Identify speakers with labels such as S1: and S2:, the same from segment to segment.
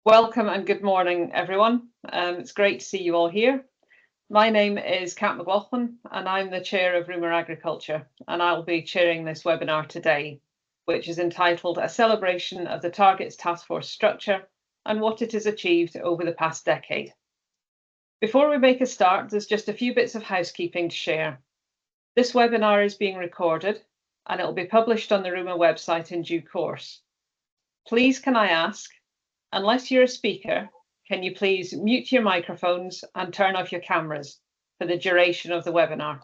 S1: Welcome and good morning, everyone. It's great to see you all here. My name is Kat McLaughlin and I'm the Chair of RUMA Agriculture, and I'll be chairing this webinar today, which is entitled A Celebration of the Targets Task Force Structure and What It Has Achieved over the Past Decade. Before we make a start, there's just a few bits of housekeeping to share. This webinar is being recorded and it will be published on the RUMA website in due course. Please, can I ask, unless you're a speaker, can you please mute your microphones and turn off your cameras for the duration of the webinar?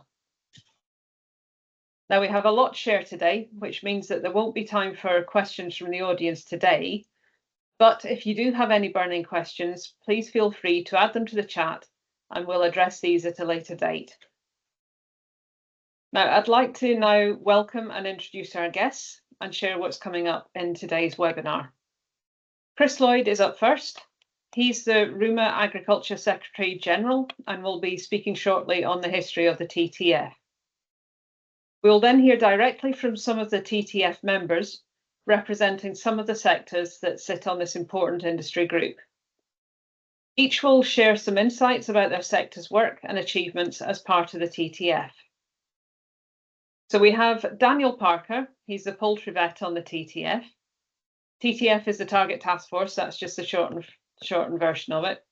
S1: Now, we have a lot to share today, which means that there won't be time for questions from the audience today. But if you do have any burning questions, please feel free to add them to the chat and we'll address these at a later date. Now, I'd like to now welcome and introduce our guests and share what's coming up in today's webinar. Chris Lloyd is up first. He's the RUMA Agriculture Secretary General and will be speaking shortly on the history of the TTF. We'll then hear directly from some of the TTF members representing some of the sectors that sit on this important industry group. Each will share some insights about their sector's work and achievements as part of the TTF. So we have Daniel Parker. He's the poultry vet on the TTF. TTF is the Target Task Force. That's just the shortened version of it.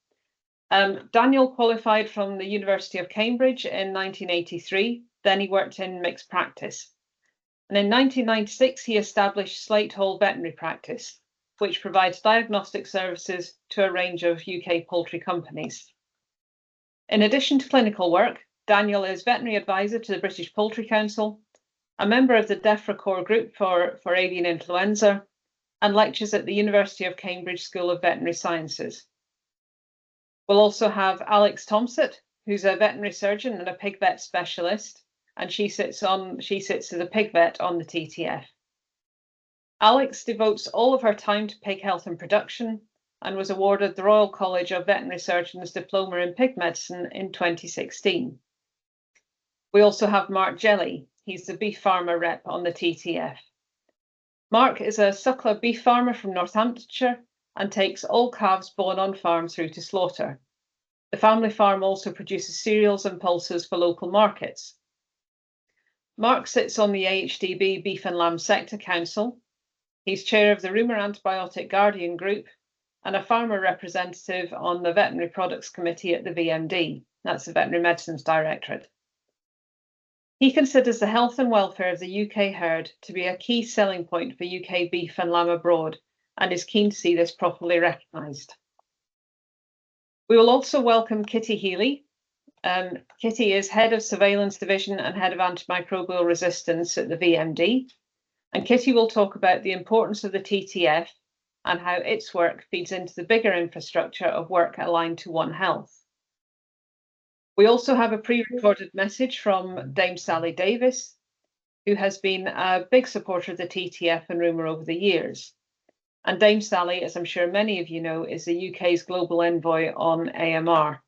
S1: Daniel qualified from the University of Cambridge in 1983. Then he worked in mixed practice. And in 1996, he established Slate Hall Veterinary Practice, which provides diagnostic services to a range of UK poultry companies. In addition to clinical work, Daniel is veterinary advisor to the British Poultry Council, a member of the DEFRA core group for avian influenza, and lectures at the University of Cambridge School of Veterinary Sciences. We'll also have Alex Thomsett, who's a veterinary surgeon and a pig vet specialist, and she sits as a pig vet on the TTF. Alex devotes all of her time to pig health and production and was awarded the Royal College of Veterinary Surgeons Diploma in Pig Medicine in 2016. We also have Mark Jelly. He's the beef farmer rep on the TTF. Mark is a suckler beef farmer from Northamptonshire and takes all calves born on farm through to slaughter. The family farm also produces cereals and pulses for local markets. Mark sits on the AHDB Beef and Lamb Sector Council. He's chair of the RUMA Antibiotic Guardian Group and a farmer representative on the Veterinary Products Committee at the VMD. That's the Veterinary Medicines Directorate. He considers the health and welfare of the UK herd to be a key selling point for UK beef and lamb abroad and is keen to see this properly recognised. We will also welcome Kitty Healy. Kitty is Head of Surveillance Division and Head of Antimicrobial Resistance at the VMD. And Kitty will talk about the importance of the TTF and how its work feeds into the bigger infrastructure of work aligned to One Health. We also have a pre-recorded message from Dame Sally Davis, who has been a big supporter of the TTF and RUMA over the years. And Dame Sally, as I'm sure many of you know, is the UK's global envoy on AMR.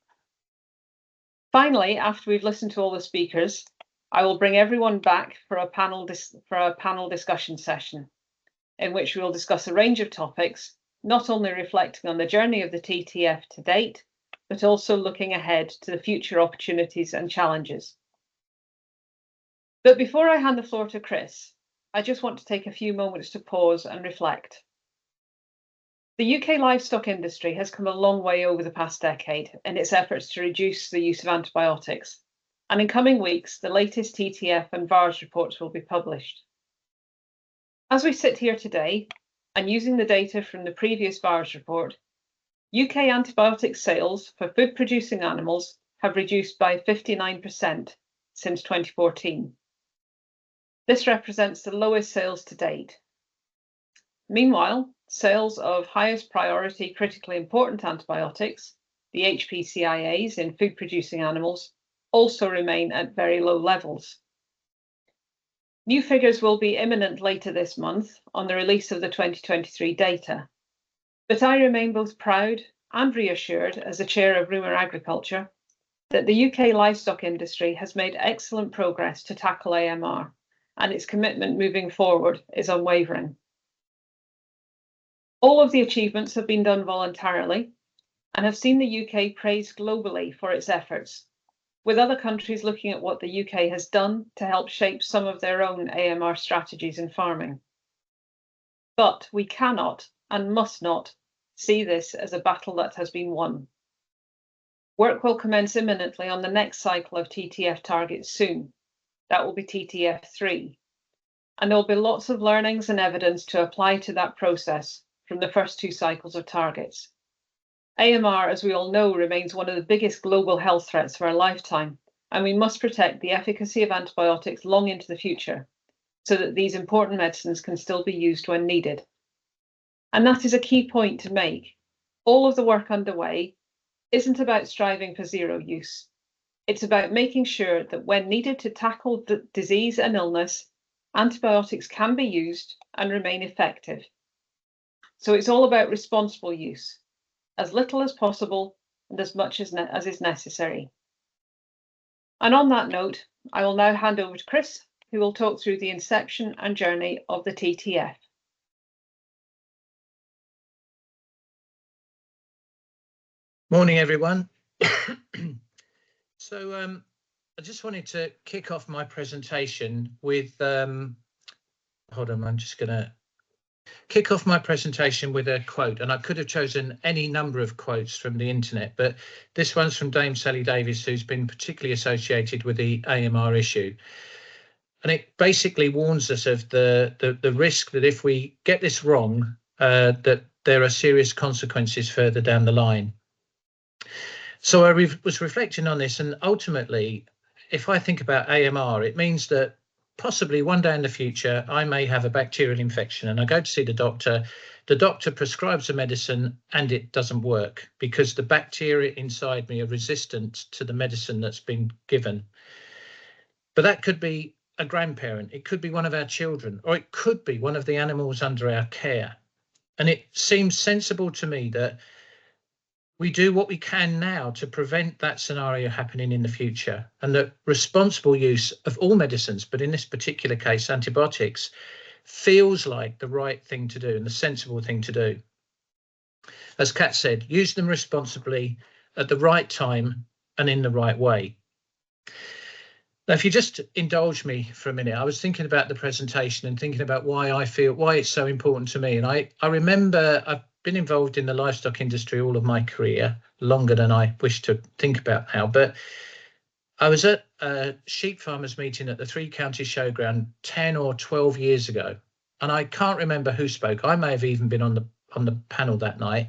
S1: Finally, after we've listened to all the speakers, I will bring everyone back for a panel discussion session in which we will discuss a range of topics, not only reflecting on the journey of the TTF to date, but also looking ahead to the future opportunities and challenges. But before I hand the floor to Chris, I just want to take a few moments to pause and reflect. The UK livestock industry has come a long way over the past decade in its efforts to reduce the use of antibiotics. And in coming weeks, the latest TTF and VARS reports will be published. As we sit here today, and using the data from the previous VARS report, UK antibiotic sales for food-producing animals have reduced by 59% since 2014. This represents the lowest sales to date. Meanwhile, sales of highest priority critically important antibiotics, the HPCIAs in food-producing animals, also remain at very low levels. New figures will be imminent later this month on the release of the 2023 data. But I remain both proud and reassured as the chair of RUMA Agriculture that the UK livestock industry has made excellent progress to tackle AMR, and its commitment moving forward is unwavering. All of the achievements have been done voluntarily and have seen the UK praised globally for its efforts, with other countries looking at what the UK has done to help shape some of their own AMR strategies in farming. But we cannot and must not see this as a battle that has been won. Work will commence imminently on the next cycle of TTF targets soon. That will be TTF 3. And there will be lots of learnings and evidence to apply to that process from the first 2 cycles of targets. AMR, as we all know, remains one of the biggest global health threats of our lifetime, and we must protect the efficacy of antibiotics long into the future so that these important medicines can still be used when needed. And that is a key point to make. All of the work underway isn't about striving for zero use. It's about making sure that when needed to tackle the disease and illness, antibiotics can be used and remain effective. So it's all about responsible use, as little as possible and as much as is necessary. And on that note, I will now hand over to Chris, who will talk through the inception and journey of the TTF.
S2: Morning, everyone. So I just wanted to kick off my presentation with, hold on, I'm just going to kick off my presentation with a quote, and I could have chosen any number of quotes from the internet, but this one's from Dame Sally Davies, who's been particularly associated with the AMR issue. And it basically warns us of the risk that if we get this wrong, that there are serious consequences further down the line. So I was reflecting on this, and ultimately, if I think about AMR, it means that possibly one day in the future, I may have a bacterial infection and I go to see the doctor prescribes a medicine and it doesn't work because the bacteria inside me are resistant to the medicine that's been given. But that could be a grandparent, it could be one of our children, or it could be one of the animals under our care. And it seems sensible to me that we do what we can now to prevent that scenario happening in the future, and that responsible use of all medicines, but in this particular case, antibiotics, feels like the right thing to do and the sensible thing to do. As Kat said, use them responsibly at the right time and in the right way. Now, if you just indulge me for a minute, I was thinking about the presentation and thinking about why it's so important to me. And I remember I've been involved in the livestock industry all of my career, longer than I wish to think about now. But I was at a sheep farmers meeting at the Three Counties Showground 10 or 12 years ago. And I can't remember who spoke. I may have even been on the panel that night.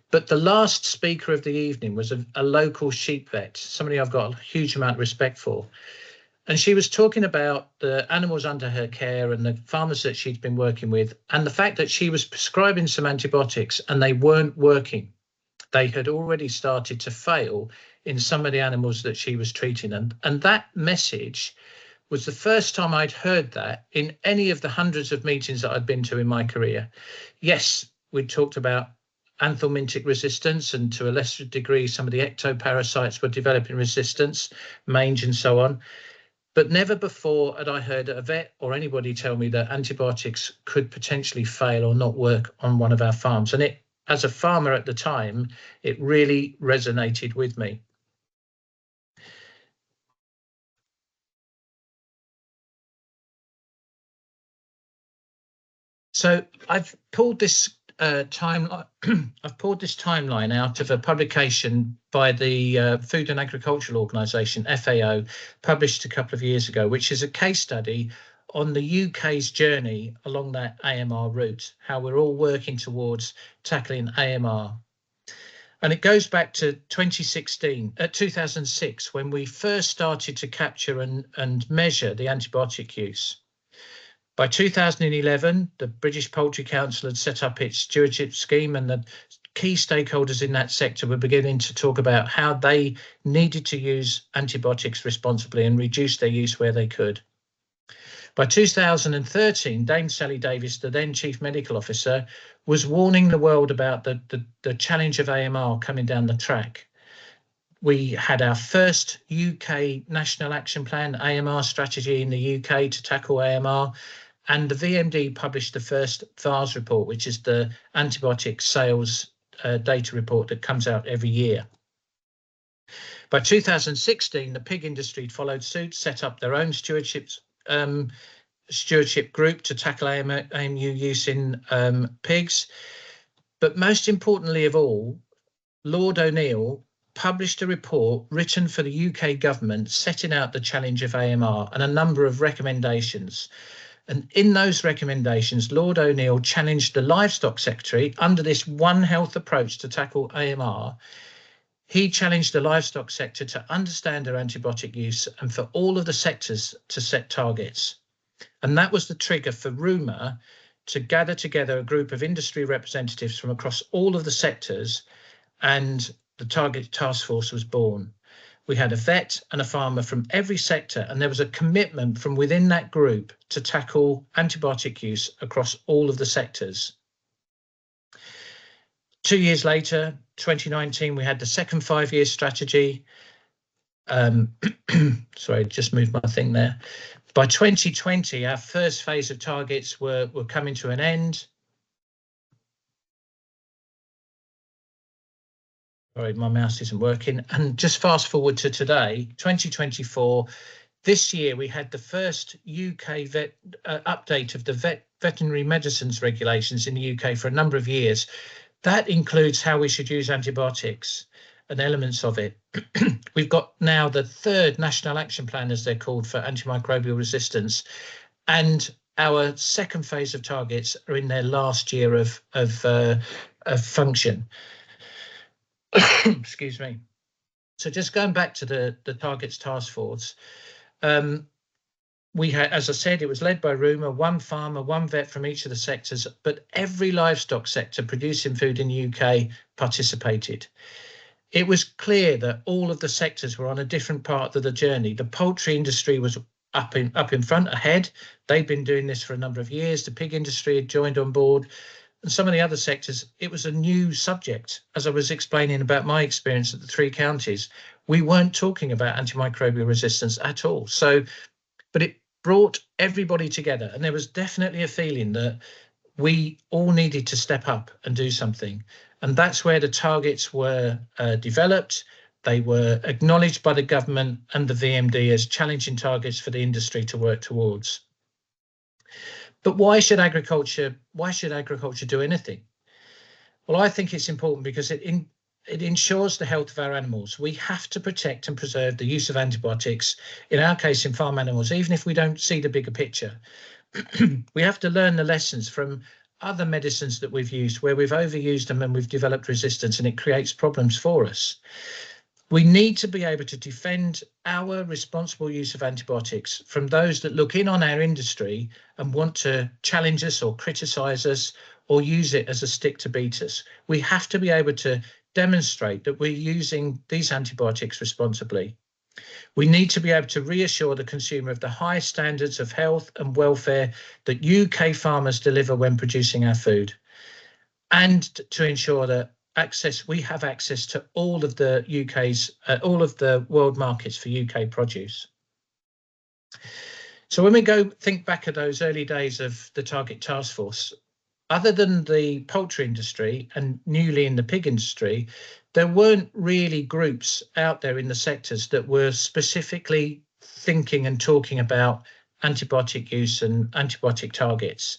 S2: But the last speaker of the evening was a local sheep vet, somebody I've got a huge amount of respect for. And she was talking about the animals under her care and the farmers that she'd been working with, and the fact that she was prescribing some antibiotics and they weren't working. They had already started to fail in some of the animals that she was treating. And that message was the first time I'd heard that in any of the hundreds of meetings that I'd been to in my career. Yes, we'd talked about anthelmintic resistance, and to a lesser degree, some of the ectoparasites were developing resistance, mange and so on. But never before had I heard a vet or anybody tell me that antibiotics could potentially fail or not work on one of our farms. And it, as a farmer at the time, it really resonated with me. So I've pulled this timeline out of a publication by the Food and Agricultural Organization, FAO, published a couple of years ago, which is a case study on the UK's journey along that AMR route, how we're all working towards tackling AMR. And it goes back to 2006, when we first started to capture and measure the antibiotic use. By 2011, the British Poultry Council had set up its stewardship scheme, and the key stakeholders in that sector were beginning to talk about how they needed to use antibiotics responsibly and reduce their use where they could. By 2013, Dame Sally Davies, the then Chief Medical Officer, was warning the world about the challenge of AMR coming down the track. We had our first UK National Action Plan AMR strategy in the UK to tackle AMR. And the VMD published the first VARS report, which is the antibiotic sales data report that comes out every year. By 2016, the pig industry followed suit, set up their own stewardship group to tackle AMU use in pigs. But most importantly of all, Lord O'Neill published a report written for the UK government setting out the challenge of AMR and a number of recommendations. And in those recommendations, Lord O'Neill challenged the Livestock Secretary under this One Health approach to tackle AMR. He challenged the livestock sector to understand their antibiotic use and for all of the sectors to set targets. And that was the trigger for RUMA to gather together a group of industry representatives from across all of the sectors, and the Target Task Force was born. We had a vet and a farmer from every sector, and there was a commitment from within that group to tackle antibiotic use across all of the sectors. 2 years later, 2019, we had the second 5-year strategy. Sorry, just moved my thing there. By 2020, our first phase of targets were coming to an end. Sorry, my mouse isn't working. And just fast forward to today, 2024. This year, we had the first UK update of the veterinary medicines regulations in the UK for a number of years. That includes how we should use antibiotics and elements of it. We've got now the third National Action Plan, as they're called, for antimicrobial resistance. And our second phase of targets are in their last year of function. Excuse me. So just going back to the Targets Task Force, we had, as I said, it was led by RUMA, one farmer, one vet from each of the sectors, but every livestock sector producing food in the UK participated. It was clear that all of the sectors were on a different part of the journey. The poultry industry was up in front, ahead. They'd been doing this for a number of years. The pig industry had joined on board. And some of the other sectors, it was a new subject. As I was explaining about my experience at the 3 counties, we weren't talking about antimicrobial resistance at all. So, but it brought everybody together, and there was definitely a feeling that we all needed to step up and do something. And that's where the targets were developed. They were acknowledged by the government and the VMD as challenging targets for the industry to work towards. But why should agriculture do anything? Well, I think it's important because it ensures the health of our animals. We have to protect and preserve the use of antibiotics, in our case in farm animals, even if we don't see the bigger picture. We have to learn the lessons from other medicines that we've used where we've overused them and we've developed resistance, and it creates problems for us. We need to be able to defend our responsible use of antibiotics from those that look in on our industry and want to challenge us or criticise us or use it as a stick to beat us. We have to be able to demonstrate that we're using these antibiotics responsibly. We need to be able to reassure the consumer of the high standards of health and welfare that UK farmers deliver when producing our food, and to ensure that we have access to all of the all of the world markets for UK produce. So when we think back at those early days of the Target Task Force, other than the poultry industry and newly in the pig industry, there weren't really groups out there in the sectors that were specifically thinking and talking about antibiotic use and antibiotic targets.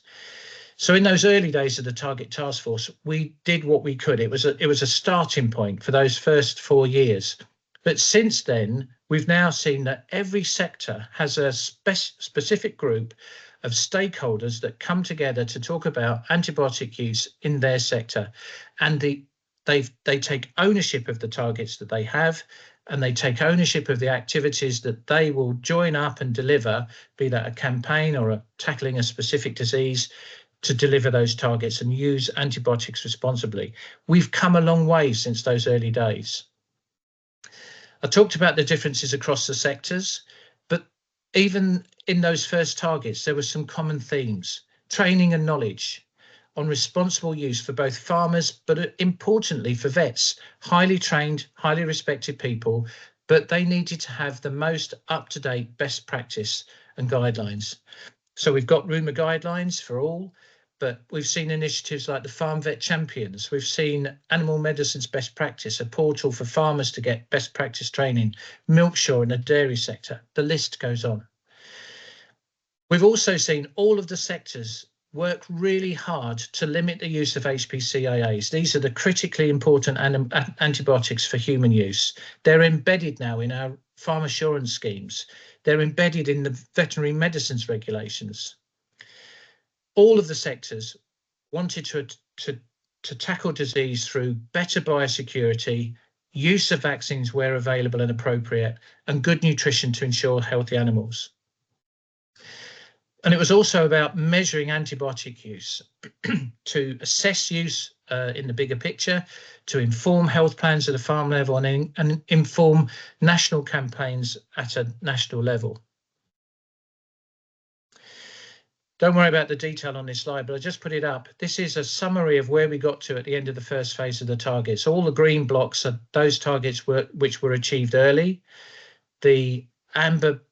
S2: So in those early days of the Target Task Force, we did what we could. It was a starting point for those first 4 years. But since then, we've now seen that every sector has a specific group of stakeholders that come together to talk about antibiotic use in their sector. And they take ownership of the targets that they have, and they take ownership of the activities that they will join up and deliver, be that a campaign or tackling a specific disease, to deliver those targets and use antibiotics responsibly. We've come a long way since those early days. I talked about the differences across the sectors, but even in those first targets, there were some common themes: training and knowledge on responsible use for both farmers, but importantly for vets, highly trained, highly respected people, but they needed to have the most up-to-date best practice and guidelines. So we've got RUMA guidelines for all, but we've seen initiatives like the Farm Vet Champions. We've seen Animal Medicine's Best Practice, a portal for farmers to get best practice training, Milkshaw in the dairy sector. The list goes on. We've also seen all of the sectors work really hard to limit the use of HPCIAs. These are the critically important antibiotics for human use. They're embedded now in our farm assurance schemes. They're embedded in the veterinary medicines regulations. All of the sectors wanted to tackle disease through better biosecurity, use of vaccines where available and appropriate, and good nutrition to ensure healthy animals. And it was also about measuring antibiotic use to assess use in the bigger picture, to inform health plans at a farm level and inform national campaigns at a national level. Don't worry about the detail on this slide, but I just put it up. This is a summary of where we got to at the end of the first phase of the targets. All the green blocks are those targets which were achieved early. The amber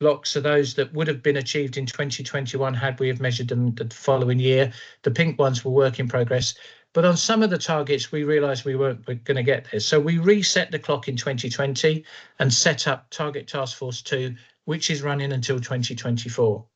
S2: blocks are those that would have been achieved in 2021 had we have measured them the following year. The pink ones were work in progress. But on some of the targets, we realised we weren't going to get there. So we reset the clock in 2020 and set up Target Task Force 2, which is running until 2024.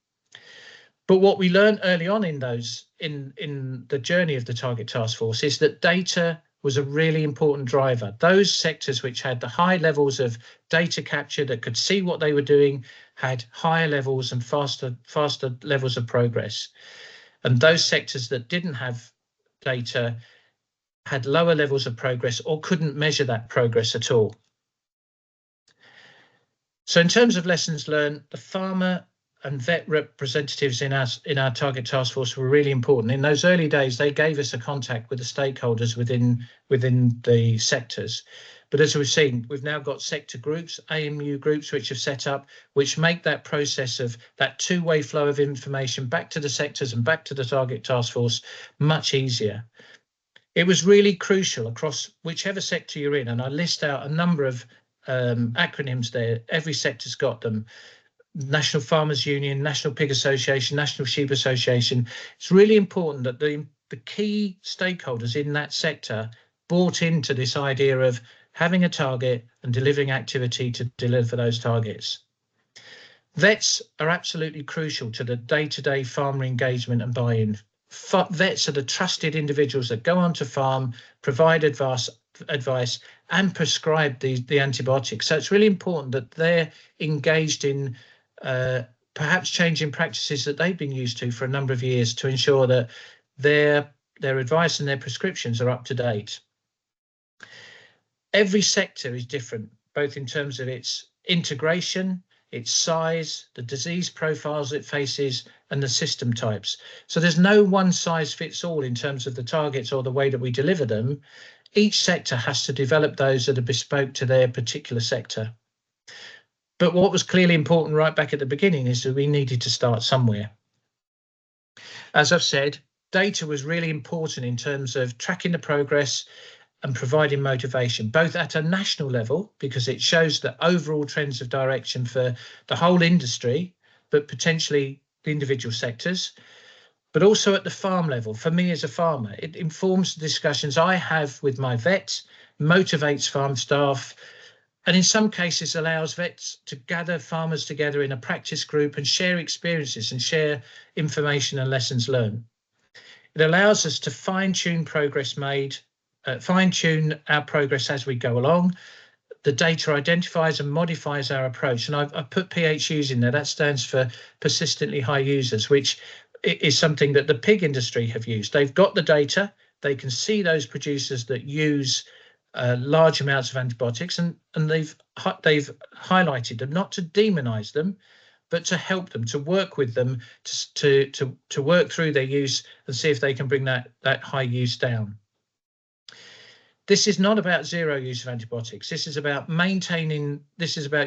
S2: But what we learned early on in the journey of the Target Task Force is that data was a really important driver. Those sectors which had the high levels of data capture that could see what they were doing had higher levels and faster levels of progress. And those sectors that didn't have data had lower levels of progress or couldn't measure that progress at all. So in terms of lessons learned, the farmer and vet representatives in our Target Task Force were really important. In those early days, they gave us a contact with the stakeholders within the sectors. But as we've seen, we've now got sector groups, AMU groups, which have set up, which make that process of that two-way flow of information back to the sectors and back to the Target Task Force much easier. It was really crucial across whichever sector you're in, and I list out a number of acronyms there. Every sector's got them. National Farmers Union, National Pig Association, National Sheep Association. It's really important that the key stakeholders in that sector bought into this idea of having a target and delivering activity to deliver those targets. Vets are absolutely crucial to the day-to-day farmer engagement and buy-in. Vets are the trusted individuals that go onto farm, provide advice and prescribe the antibiotics. So it's really important that they're engaged in perhaps changing practices that they've been used to for a number of years to ensure that their advice and their prescriptions are up to date. Every sector is different, both in terms of its integration, its size, the disease profiles it faces, and the system types. So there's no one size fits all in terms of the targets or the way that we deliver them. Each sector has to develop those that are bespoke to their particular sector. But what was clearly important right back at the beginning is that we needed to start somewhere. As I've said, data was really important in terms of tracking the progress and providing motivation, both at a national level, because it shows the overall trends of direction for the whole industry, but potentially the individual sectors, but also at the farm level. For me as a farmer, it informs the discussions I have with my vet, motivates farm staff, and in some cases allows vets to gather farmers together in a practice group and share experiences and share information and lessons learned. It allows us to fine-tune progress made, fine-tune our progress as we go along. The data identifies and modifies our approach. And I've put PHUs in there. That stands for persistently high users, which is something that the pig industry have used. They've got the data. They can see those producers that use large amounts of antibiotics, and they've highlighted them, not to demonize them, but to help them, to work with them, to work through their use and see if they can bring that high use down. This is not about zero use of antibiotics. This is about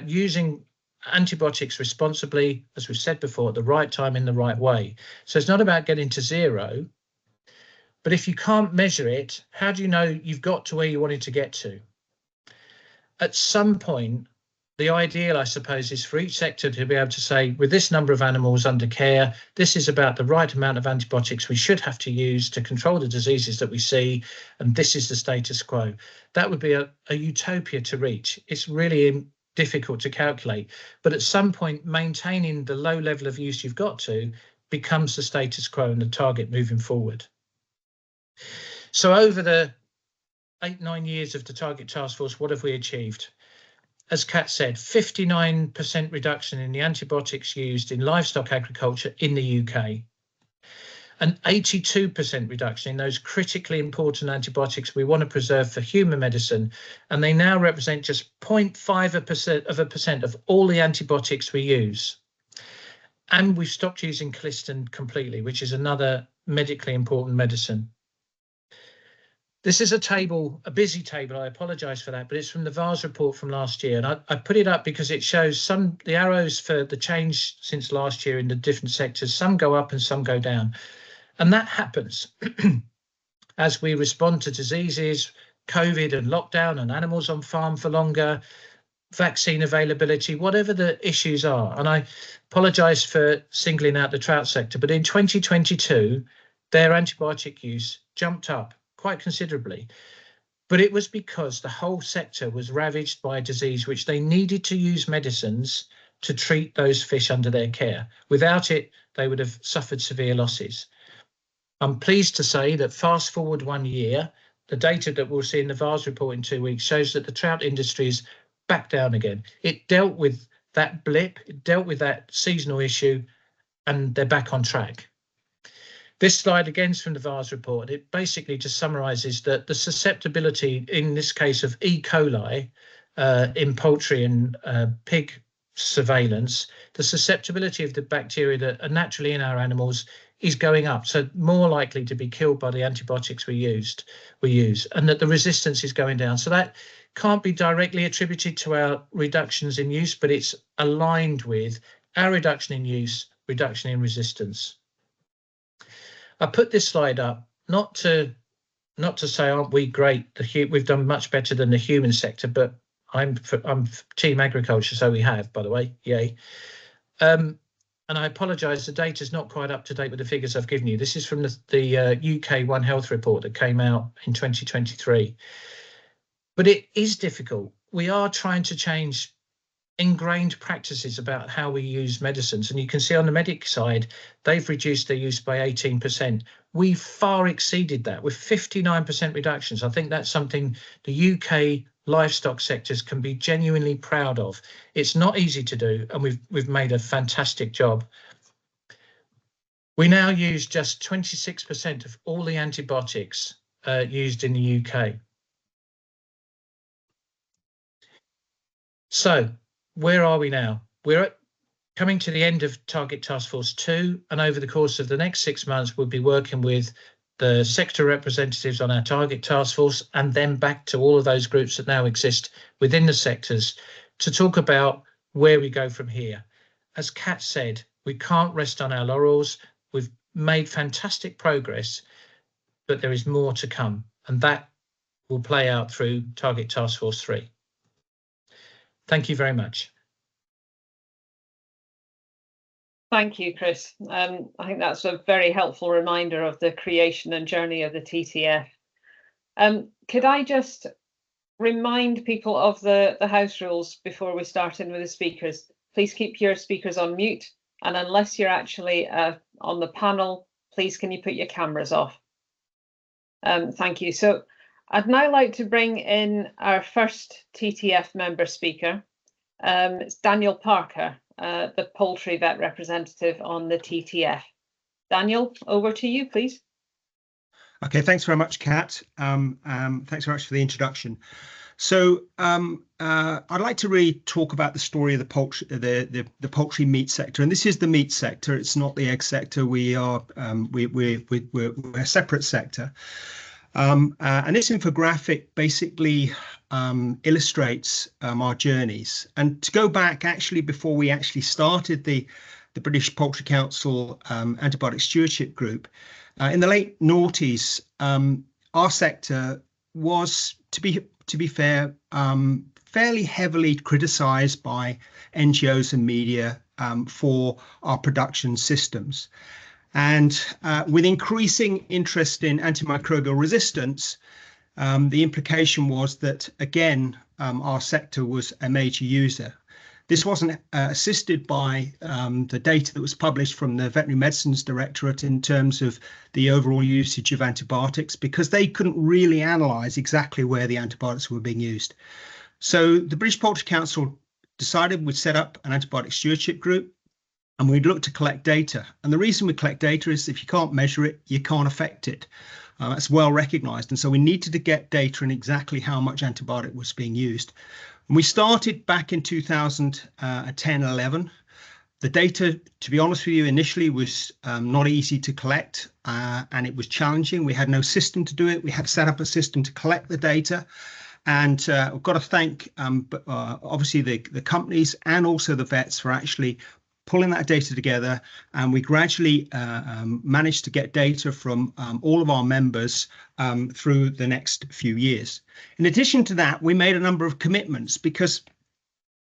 S2: using antibiotics responsibly, as we've said before, at the right time in the right way. So it's not about getting to zero, but if you can't measure it, how do you know you've got to where you wanted to get to? At some point, the ideal, I suppose, is for each sector to be able to say, with this number of animals under care, this is about the right amount of antibiotics we should have to use to control the diseases that we see, and this is the status quo. That would be a utopia to reach. It's really difficult to calculate, but at some point, maintaining the low level of use you've got to becomes the status quo and the target moving forward. So over the 8-9 years of the Target Task Force, what have we achieved? As Kat said, 59% reduction in the antibiotics used in livestock agriculture in the UK. An 82% reduction in those critically important antibiotics we want to preserve for human medicine, and they now represent just 0.5% of all the antibiotics we use. And we've stopped using colistin completely, which is another medically important medicine. This is a table, a busy table, I apologise for that, but it's from the VARS report from last year. And I put it up because it shows the arrows for the change since last year in the different sectors. Some go up and some go down. And that happens as we respond to diseases, COVID and lockdown and animals on farm for longer, vaccine availability, whatever the issues are. And I apologise for singling out the trout sector, but in 2022, their antibiotic use jumped up quite considerably, but it was because the whole sector was ravaged by a disease which they needed to use medicines to treat those fish under their care. Without it, they would have suffered severe losses. I'm pleased to say that fast forward 1 year, the data that we'll see in the VARS report in 2 weeks shows that the trout industry is back down again. It dealt with that blip, it dealt with that seasonal issue, and they're back on track. This slide again is from the VARS report. It basically just summarises that the susceptibility, in this case of E. coli, in poultry and pig surveillance, the susceptibility of the bacteria that are naturally in our animals is going up, so more likely to be killed by the antibiotics we use, and that the resistance is going down. So that can't be directly attributed to our reductions in use, but it's aligned with our reduction in use, reduction in resistance. I put this slide up not to say aren't we great? We've done much better than the human sector, but I'm team agriculture, so we have, by the way, yay. And I apologise, the data is not quite up to date with the figures I've given you. This is from the UK One Health report that came out in 2023. But it is difficult. We are trying to change ingrained practices about how we use medicines, and you can see on the medic side they've reduced their use by 18%. We far exceeded that with 59% reductions. I think that's something the UK livestock sectors can be genuinely proud of. It's not easy to do, and we've made a fantastic job. We now use just 26% of all the antibiotics used in the UK. So where are we now? We're coming to the end of Target Task Force 2, and over the course of the next 6 months, we'll be working with the sector representatives on our Target Task Force, and then back to all of those groups that now exist within the sectors to talk about where we go from here. As Kat said, we can't rest on our laurels. We've made fantastic progress, but there is more to come, and that will play out through Target Task Force 3. Thank you very much.
S1: Thank you, Chris. I think that's a very helpful reminder of the creation and journey of the TTF. Could I just remind people of the house rules before we start in with the speakers? Please keep your speakers on mute, and unless you're actually on the panel, please can you put your cameras off? Thank you. So I'd now like to bring in our first TTF member speaker. It's Daniel Parker, the poultry vet representative on the TTF. Daniel, over to you, please.
S3: Okay, thanks very much, Kat. Thanks very much for the introduction. So I'd like to really talk about the story of the poultry meat sector, and this is the meat sector. It's not the egg sector. We're a separate sector. And this infographic basically illustrates our journeys. And to go back, actually, before we actually started the British Poultry Council Antibiotic Stewardship Group, in the late noughties, our sector was, to be fair, fairly heavily criticized by NGOs and media for our production systems. And with increasing interest in antimicrobial resistance, the implication was that, again, our sector was a major user. This wasn't assisted by the data that was published from the Veterinary Medicines Directorate in terms of the overall usage of antibiotics, because they couldn't really analyse exactly where the antibiotics were being used. So the British Poultry Council decided we'd set up an antibiotic stewardship group, and we'd look to collect data. And the reason we collect data is if you can't measure it, you can't affect it. That's well recognised. And so we needed to get data on exactly how much antibiotic was being used. And we started back in 2010-11. The data, to be honest with you, initially was not easy to collect, and it was challenging. We had no system to do it. We had set up a system to collect the data. And I've got to thank, obviously, the companies and also the vets for actually pulling that data together, and we gradually managed to get data from all of our members through the next few years. In addition to that, we made a number of commitments because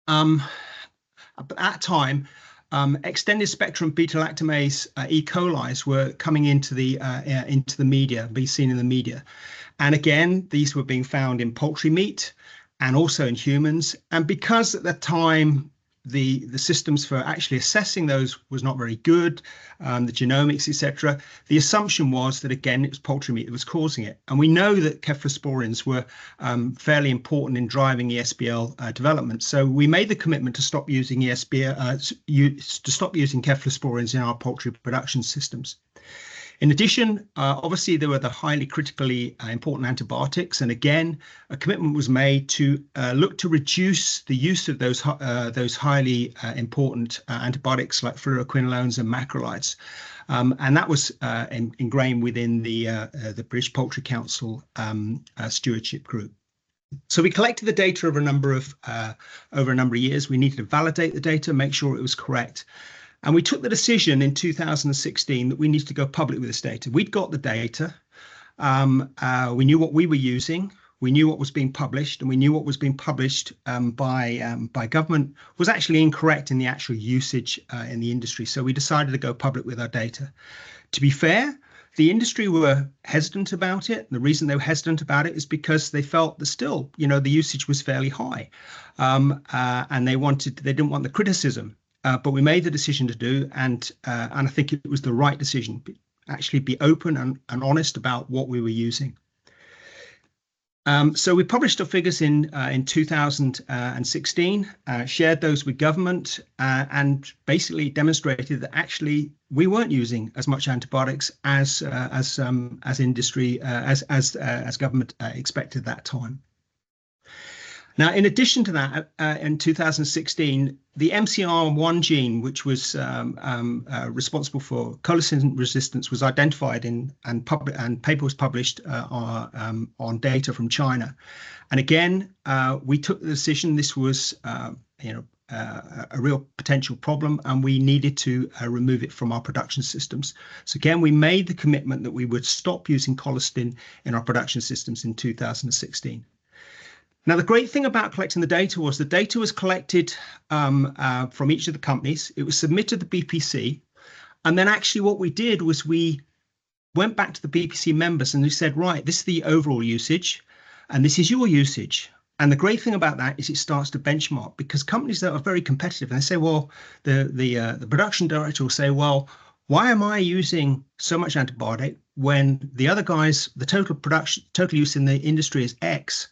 S3: at that time, extended spectrum beta-lactamase E. coli's were coming into the media, be seen in the media. And again, these were being found in poultry meat and also in humans. And because at the time, the systems for actually assessing those was not very good, the genomics, etc. The assumption was that, again, it was poultry meat that was causing it. And we know that cephalosporins were fairly important in driving ESBL development. So we made the commitment to stop using to stop using cephalosporins in our poultry production systems. In addition, obviously, there were the highly critically important antibiotics. And again, a commitment was made to look to reduce the use of those highly important antibiotics like fluoroquinolones and macrolides. And that was ingrained within the British Poultry Council stewardship group. So we collected the data over a number of years. We needed to validate the data, make sure it was correct. And we took the decision in 2016 that we needed to go public with this data. We'd got the data. We knew what we were using. We knew what was being published, and we knew what was being published by government was actually incorrect in the actual usage in the industry. So we decided to go public with our data. To be fair, the industry were hesitant about it. The reason they were hesitant about it is because they felt that still, the usage was fairly high, and they didn't want the criticism. But we made the decision to do, and I think it was the right decision. Actually, be open and honest about what we were using. So we published our figures in 2016, shared those with government, and basically demonstrated that actually we weren't using as much antibiotics as industry as government expected that time. Now, in addition to that, in 2016, the MCR1 gene, which was responsible for colicin resistance, was identified and paper was published on data from China. And again, we took the decision this was a real potential problem, and we needed to remove it from our production systems. So again, we made the commitment that we would stop using colistin in our production systems in 2016. Now, the great thing about collecting the data was the data was collected from each of the companies. It was submitted to the BPC. And then actually what we did was we went back to the BPC members and we said, right, this is the overall usage and this is your usage. And the great thing about that is it starts to benchmark, because companies that are very competitive, and they say, well, the production director will say, well, why am I using so much antibiotic when the other guys, the total use in the industry is X?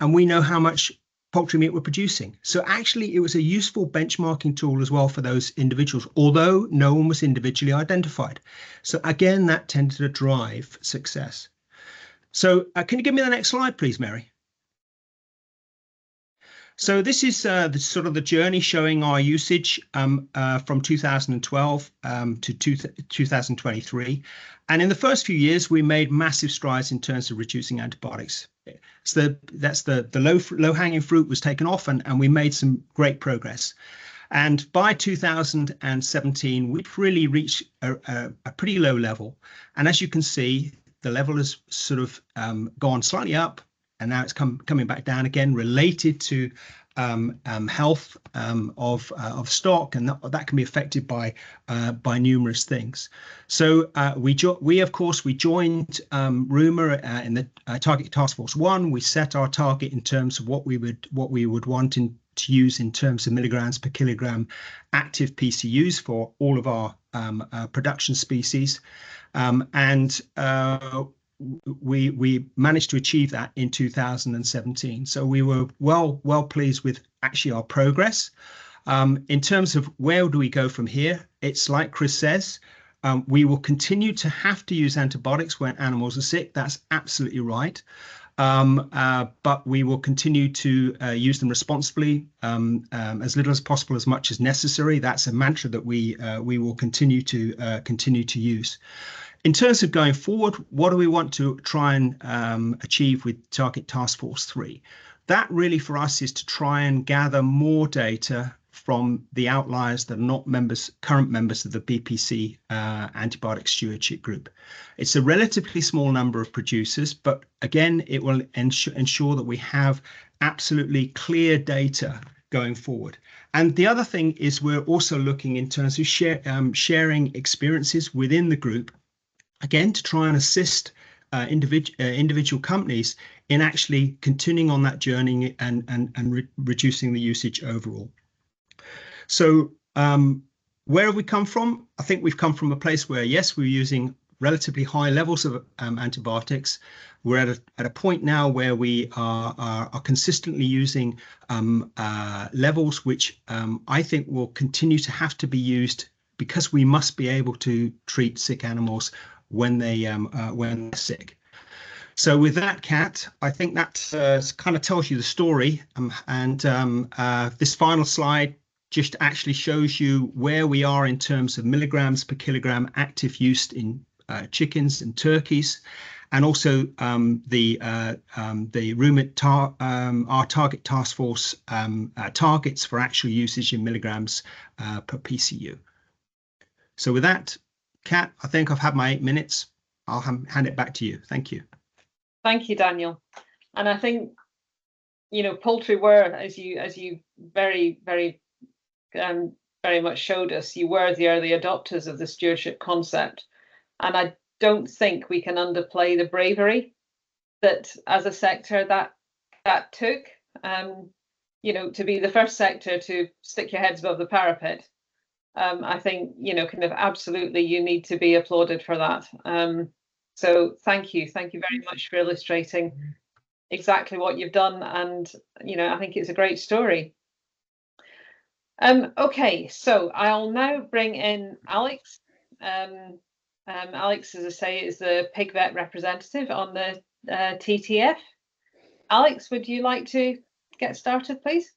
S3: And we know how much poultry meat we're producing. So actually, it was a useful benchmarking tool as well for those individuals, although no one was individually identified. So again, that tended to drive success. So can you give me the next slide, please, Mary? So this is the journey showing our usage from 2012 to 2023. And in the first few years, we made massive strides in terms of reducing antibiotics. So that's the low-hanging fruit was taken off, and we made some great progress. And by 2017, we'd really reached a pretty low level. And as you can see, the level has sort of gone slightly up, and now it's coming back down again, related to health of stock, and that can be affected by numerous things. So we joined RUMA in the Target Task Force 1. We set our target in terms of what we would want to use in terms of milligrams per kilogram active PCUs for all of our production species, and we managed to achieve that in 2017. So we were well pleased with actually our progress. In terms of where do we go from here, it's like Chris says, we will continue to have to use antibiotics when animals are sick. That's absolutely right. But we will continue to use them responsibly, as little as possible, as much as necessary. That's a mantra that we will continue to use. In terms of going forward, what do we want to try and achieve with Target Task Force 3? That really for us is to try and gather more data from the outliers that are not current members of the BPC antibiotic stewardship group. It's a relatively small number of producers, but again, it will ensure that we have absolutely clear data going forward. And the other thing is we're also looking in terms of sharing experiences within the group, again, to try and assist individual companies in actually continuing on that journey and reducing the usage overall. So where have we come from? I think we've come from a place where, yes, we're using relatively high levels of antibiotics. We're at a point now where we are consistently using levels which I think will continue to have to be used, because we must be able to treat sick animals when they're sick. So with that, Kat, I think that kind of tells you the story. And this final slide just actually shows you where we are in terms of milligrams per kilogram active use in chickens and turkeys, and also the RUMA our Target Task Force targets for actual usage in milligrams per PCU. So with that, Kat, I think I've had my 8 minutes. I'll hand it back to you. Thank you.
S1: Thank you, Daniel. And I think, poultry were, as you very much showed us, you were the early adopters of the stewardship concept. And I don't think we can underplay the bravery that, as a sector, that took, to be the first sector to stick your heads above the parapet. I think, kind of absolutely you need to be applauded for that. So thank you very much for illustrating exactly what you've done. And, I think it's a great story. Okay, so I'll now bring in Alex. Alex, as I say, is the pig vet representative on the TTF. Alex, would you like to get started, please?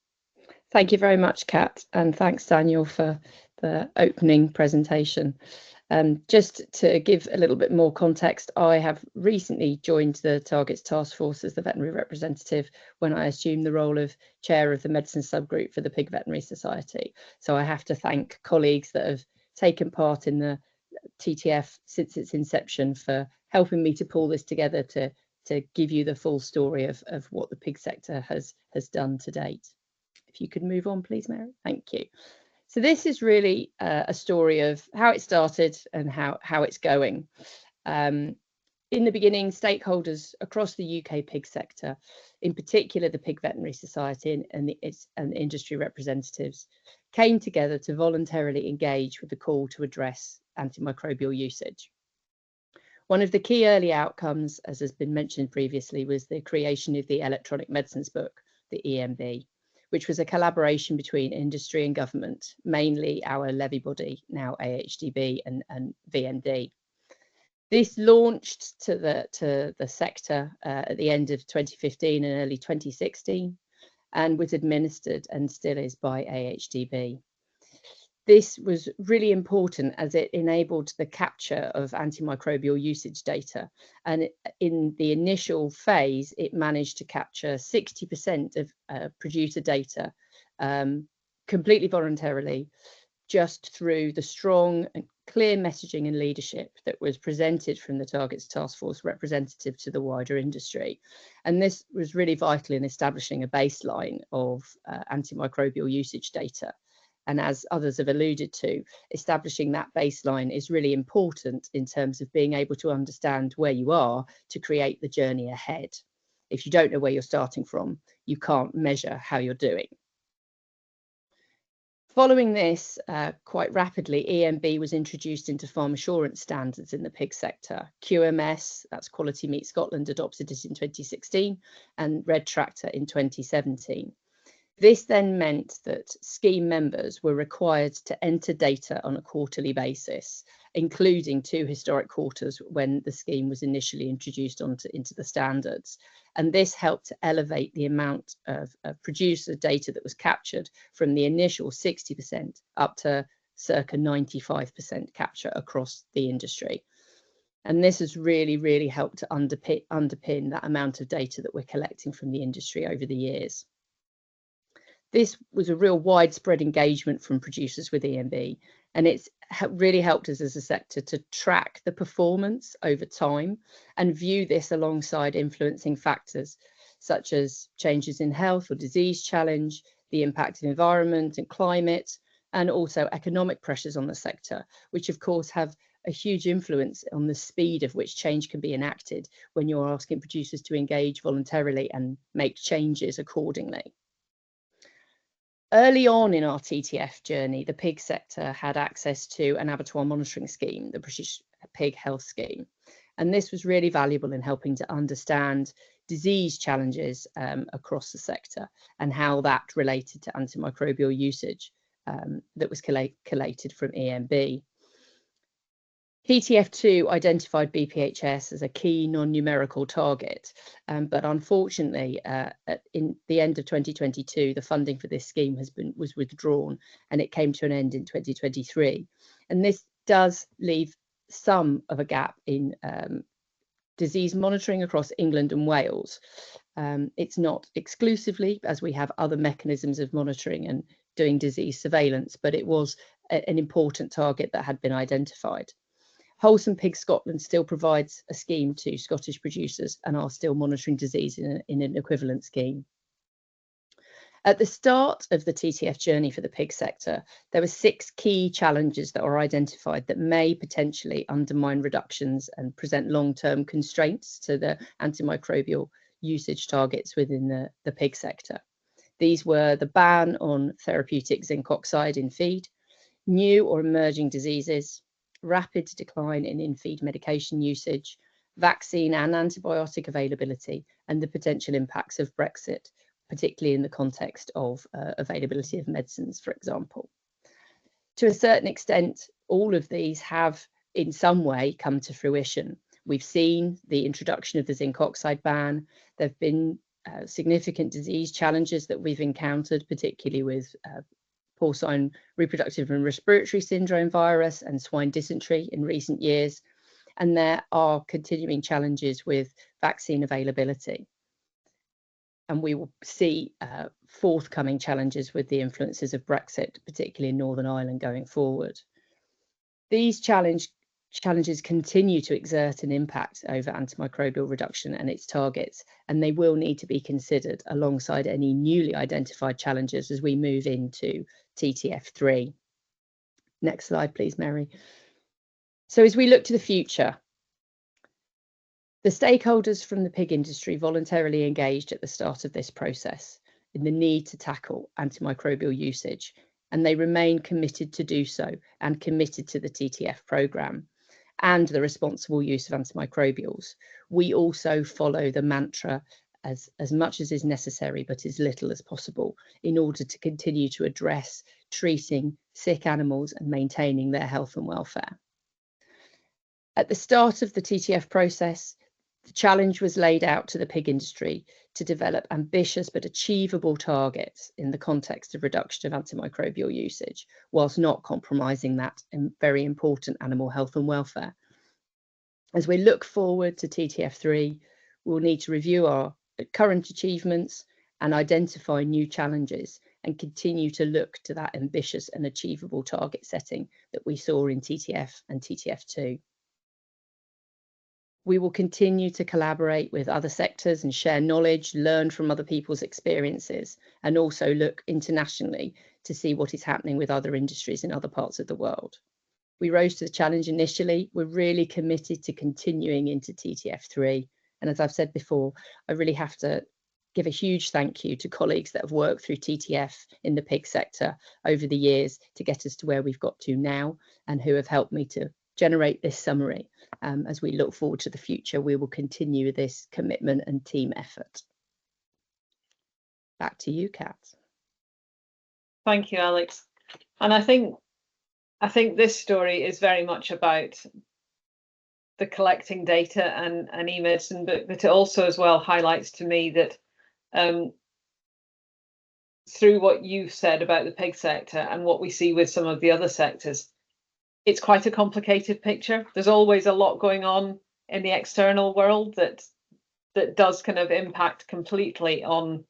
S4: Thank you very much, Kat, and thanks, Daniel, for the opening presentation. Just to give a little bit more context, I have recently joined the Targets Task Force as the veterinary representative when I assumed the role of chair of the medicine subgroup for the Pig Veterinary Society. So I have to thank colleagues that have taken part in the TTF since its inception for helping me to pull this together to give you the full story of what the pig sector has done to date. If you could move on, please, Mary. Thank you. So this is really a story of how it started and how it's going. In the beginning, stakeholders across the UK pig sector, in particular the Pig Veterinary Society and the industry representatives, came together to voluntarily engage with the call to address antimicrobial usage. One of the key early outcomes, as has been mentioned previously, was the creation of the Electronic Medicines Book, the EMB, which was a collaboration between industry and government, mainly our levy body, now AHDB and VND. This launched to the sector at the end of 2015 and early 2016, and was administered and still is by AHDB. This was really important as it enabled the capture of antimicrobial usage data. And in the initial phase, it managed to capture 60% of producer data completely voluntarily, just through the strong clear messaging and leadership that was presented from the Targets Task Force representative to the wider industry. And this was really vital in establishing a baseline of antimicrobial usage data. And as others have alluded to, establishing that baseline is really important in terms of being able to understand where you are to create the journey ahead. If you don't know where you're starting from, you can't measure how you're doing. Following this, quite rapidly, EMB was introduced into farm assurance standards in the pig sector. QMS, that's Quality Meat Scotland, adopted it in 2016, and Red Tractor in 2017. This then meant that scheme members were required to enter data on a quarterly basis, including 2 historic quarters when the scheme was initially introduced into the standards. And this helped to elevate the amount of producer data that was captured from the initial 60% up to circa 95% capture across the industry. And this has really, really helped to underpin that amount of data that we're collecting from the industry over the years. This was a real widespread engagement from producers with EMB, and it's really helped us as a sector to track the performance over time and view this alongside influencing factors such as changes in health or disease challenge, the impact of environment and climate, and also economic pressures on the sector, which of course have a huge influence on the speed of which change can be enacted when you're asking producers to engage voluntarily and make changes accordingly. Early on in our TTF journey, the pig sector had access to an abattoir monitoring scheme, the British Pig Health Scheme. And this was really valuable in helping to understand disease challenges across the sector and how that related to antimicrobial usage that was collated from EMB. TTF2 identified BPHS as a key non-numerical target, but unfortunately, in the end of 2022, the funding for this scheme was withdrawn, and it came to an end in 2023. And this does leave some of a gap in disease monitoring across England and Wales. It's not exclusively, as we have other mechanisms of monitoring and doing disease surveillance, but it was an important target that had been identified. Wholesome Pig Scotland still provides a scheme to Scottish producers and are still monitoring disease in an equivalent scheme. At the start of the TTF journey for the pig sector, there were 6 key challenges that were identified that may potentially undermine reductions and present long-term constraints to the antimicrobial usage targets within the pig sector. These were the ban on therapeutic zinc oxide in feed, new or emerging diseases, rapid decline in in-feed medication usage, vaccine and antibiotic availability, and the potential impacts of Brexit, particularly in the context of availability of medicines, for example. To a certain extent, all of these have in some way come to fruition. We've seen the introduction of the zinc oxide ban. There have been significant disease challenges that we've encountered, particularly with porcine reproductive and respiratory syndrome virus and swine dysentery in recent years, and there are continuing challenges with vaccine availability. And we will see forthcoming challenges with the influences of Brexit, particularly in Northern Ireland going forward. These challenges continue to exert an impact over antimicrobial reduction and its targets, and they will need to be considered alongside any newly identified challenges as we move into TTF3. Next slide, please, Mary. So as we look to the future, the stakeholders from the pig industry voluntarily engaged at the start of this process in the need to tackle antimicrobial usage, and they remain committed to do so and committed to the TTF programme and the responsible use of antimicrobials. We also follow the mantra as much as is necessary, but as little as possible, in order to continue to address treating sick animals and maintaining their health and welfare. At the start of the TTF process, the challenge was laid out to the pig industry to develop ambitious but achievable targets in the context of reduction of antimicrobial usage, whilst not compromising that very important animal health and welfare. As we look forward to TTF3, we'll need to review our current achievements and identify new challenges and continue to look to that ambitious and achievable target setting that we saw in TTF and TTF2. We will continue to collaborate with other sectors and share knowledge, learn from other people's experiences, and also look internationally to see what is happening with other industries in other parts of the world. We rose to the challenge initially. We're really committed to continuing into TTF3. And as I've said before, I really have to give a huge thank you to colleagues that have worked through TTF in the pig sector over the years to get us to where we've got to now, and who have helped me to generate this summary. As we look forward to the future, we will continue this commitment and team effort. Back to you, Kat.
S1: Thank you, Alex. And I think this story is very much about the collecting data and e-medicine, but it also as well highlights to me that through what you've said about the pig sector and what we see with some of the other sectors, it's quite a complicated picture. There's always a lot going on in the external world that does kind of impact completely on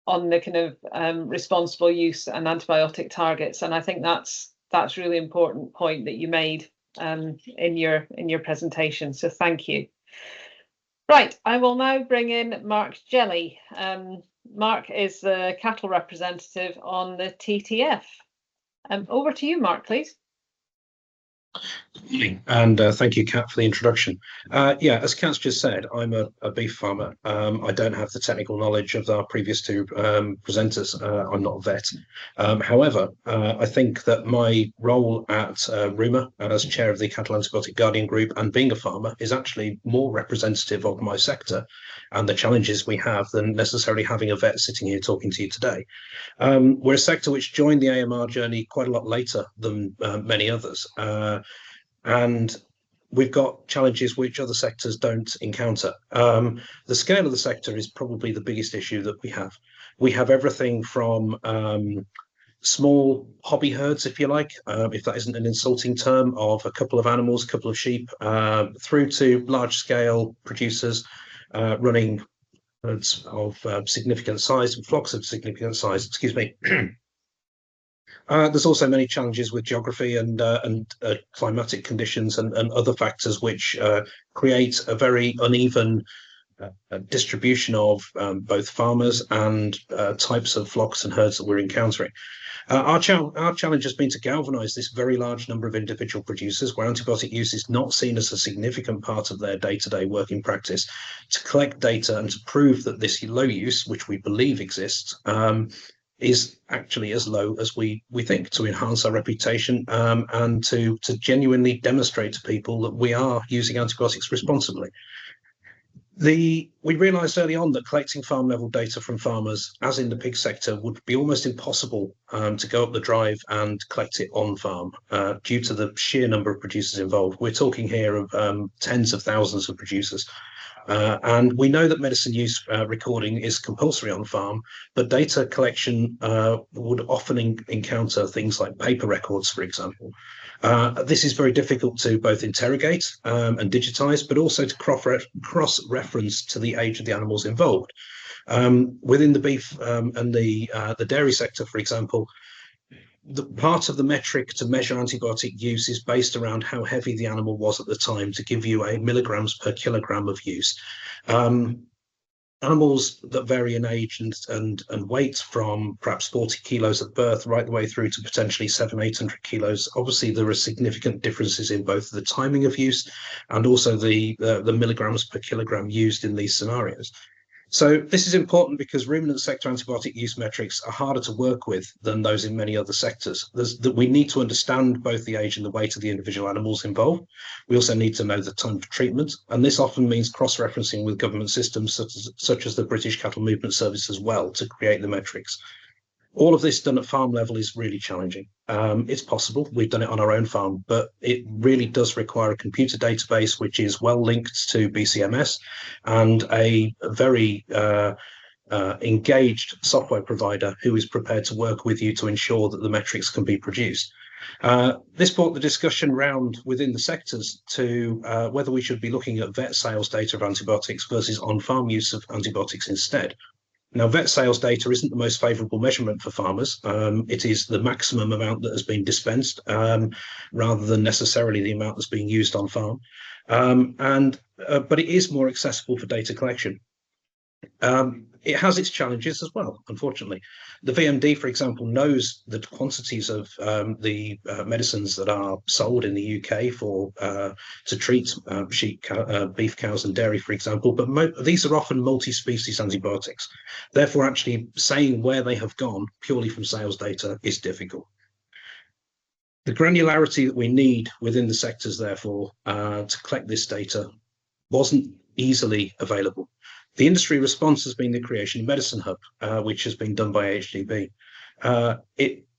S1: the kind of responsible use and antibiotic targets. And I think that's really important point that you made in your presentation. So thank you. Right, I will now bring in Mark Jelly. Mark is the cattle representative on the TTF. Over to you, Mark, please.
S5: And thank you, Kat, for the introduction. Yeah, as Kat's just said, I'm a beef farmer. I don't have the technical knowledge of our previous two presenters. I'm not a vet. However, I think that my role at RUMA as chair of the Cattle Antibiotic Guardian Group and being a farmer is actually more representative of my sector and the challenges we have than necessarily having a vet sitting here talking to you today. We're a sector which joined the AMR journey quite a lot later than many others. And we've got challenges which other sectors don't encounter. The scale of the sector is probably the biggest issue that we have. We have everything from small hobby herds, if you like, if that isn't an insulting term, of a couple of animals, a couple of sheep, through to large scale producers running herds of significant size, flocks of significant size, excuse me. There's also many challenges with geography and climatic conditions and other factors which create a very uneven distribution of both farmers and types of flocks and herds that we're encountering. Our challenge has been to galvanise this very large number of individual producers where antibiotic use is not seen as a significant part of their day-to-day working practice, to collect data and to prove that this low use, which we believe exists, is actually as low as we think, to enhance our reputation and to genuinely demonstrate to people that we are using antibiotics responsibly. We realised early on that collecting farm level data from farmers, as in the pig sector, would be almost impossible to go up the drive and collect it on farm due to the sheer number of producers involved. We're talking here of tens of thousands of producers. And we know that medicine use recording is compulsory on farm, but data collection would often encounter things like paper records, for example. This is very difficult to both interrogate and digitize, but also to cross-reference to the age of the animals involved. Within the beef and the dairy sector, for example, the part of the metric to measure antibiotic use is based around how heavy the animal was at the time to give you a milligrams per kilogram of use. Animals that vary in age and weight from perhaps 40 kilos at birth right the way through to potentially 700-800 kilos. Obviously, there are significant differences in both the timing of use and also the milligrams per kilogram used in these scenarios. So this is important because ruminant sector antibiotic use metrics are harder to work with than those in many other sectors. We need to understand both the age and the weight of the individual animals involved. We also need to know the time for treatment, and this often means cross-referencing with government systems such as the British Cattle Movement Service as well to create the metrics. All of this done at farm level is really challenging. It's possible, we've done it on our own farm, but it really does require a computer database which is well linked to BCMS and a very engaged software provider who is prepared to work with you to ensure that the metrics can be produced. This brought the discussion round within the sectors to whether we should be looking at vet sales data of antibiotics versus on-farm use of antibiotics instead. Now, vet sales data isn't the most favourable measurement for farmers. It is the maximum amount that has been dispensed rather than necessarily the amount that's being used on farm. But it is more accessible for data collection. It has its challenges as well, unfortunately. The VMD, for example, knows the quantities of the medicines that are sold in the UK to treat sheep, beef, cows and dairy, for example, but these are often multi-species antibiotics. Therefore, actually saying where they have gone purely from sales data is difficult. The granularity that we need within the sectors, therefore, to collect this data wasn't easily available. The industry response has been the creation of Medicine Hub, which has been done by AHDB.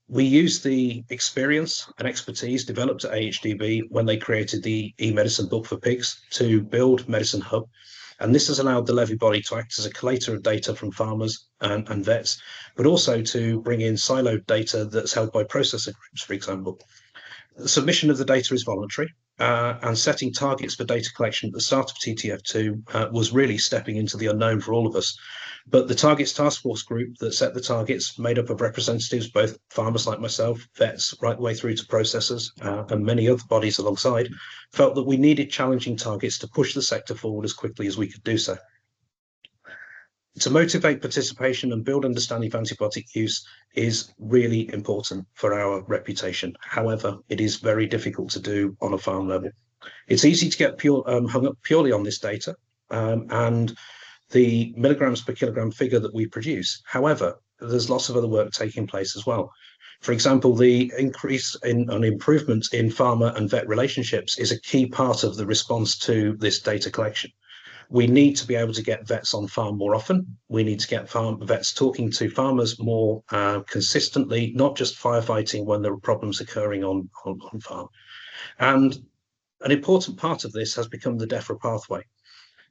S5: We used the experience and expertise developed at AHDB when they created the e-medicine book for pigs to build Medicine Hub. And this has allowed the levy body to act as a collator of data from farmers and vets, but also to bring in siloed data that's held by processor groups, for example. The submission of the data is voluntary, and setting targets for data collection at the start of TTF2 was really stepping into the unknown for all of us. But the Targets Task Force group that set the targets, made up of representatives, both farmers like myself, vets, right the way through to processors, and many other bodies alongside, felt that we needed challenging targets to push the sector forward as quickly as we could do so. To motivate participation and build understanding of antibiotic use is really important for our reputation. However, it is very difficult to do on a farm level. It's easy to get hung up purely on this data and the milligrams per kilogram figure that we produce. However, there's lots of other work taking place as well. For example, the increase in an improvement in farmer and vet relationships is a key part of the response to this data collection. We need to be able to get vets on farm more often. We need to get vets talking to farmers more consistently, not just firefighting when there are problems occurring on farm. And an important part of this has become the DEFRA pathway.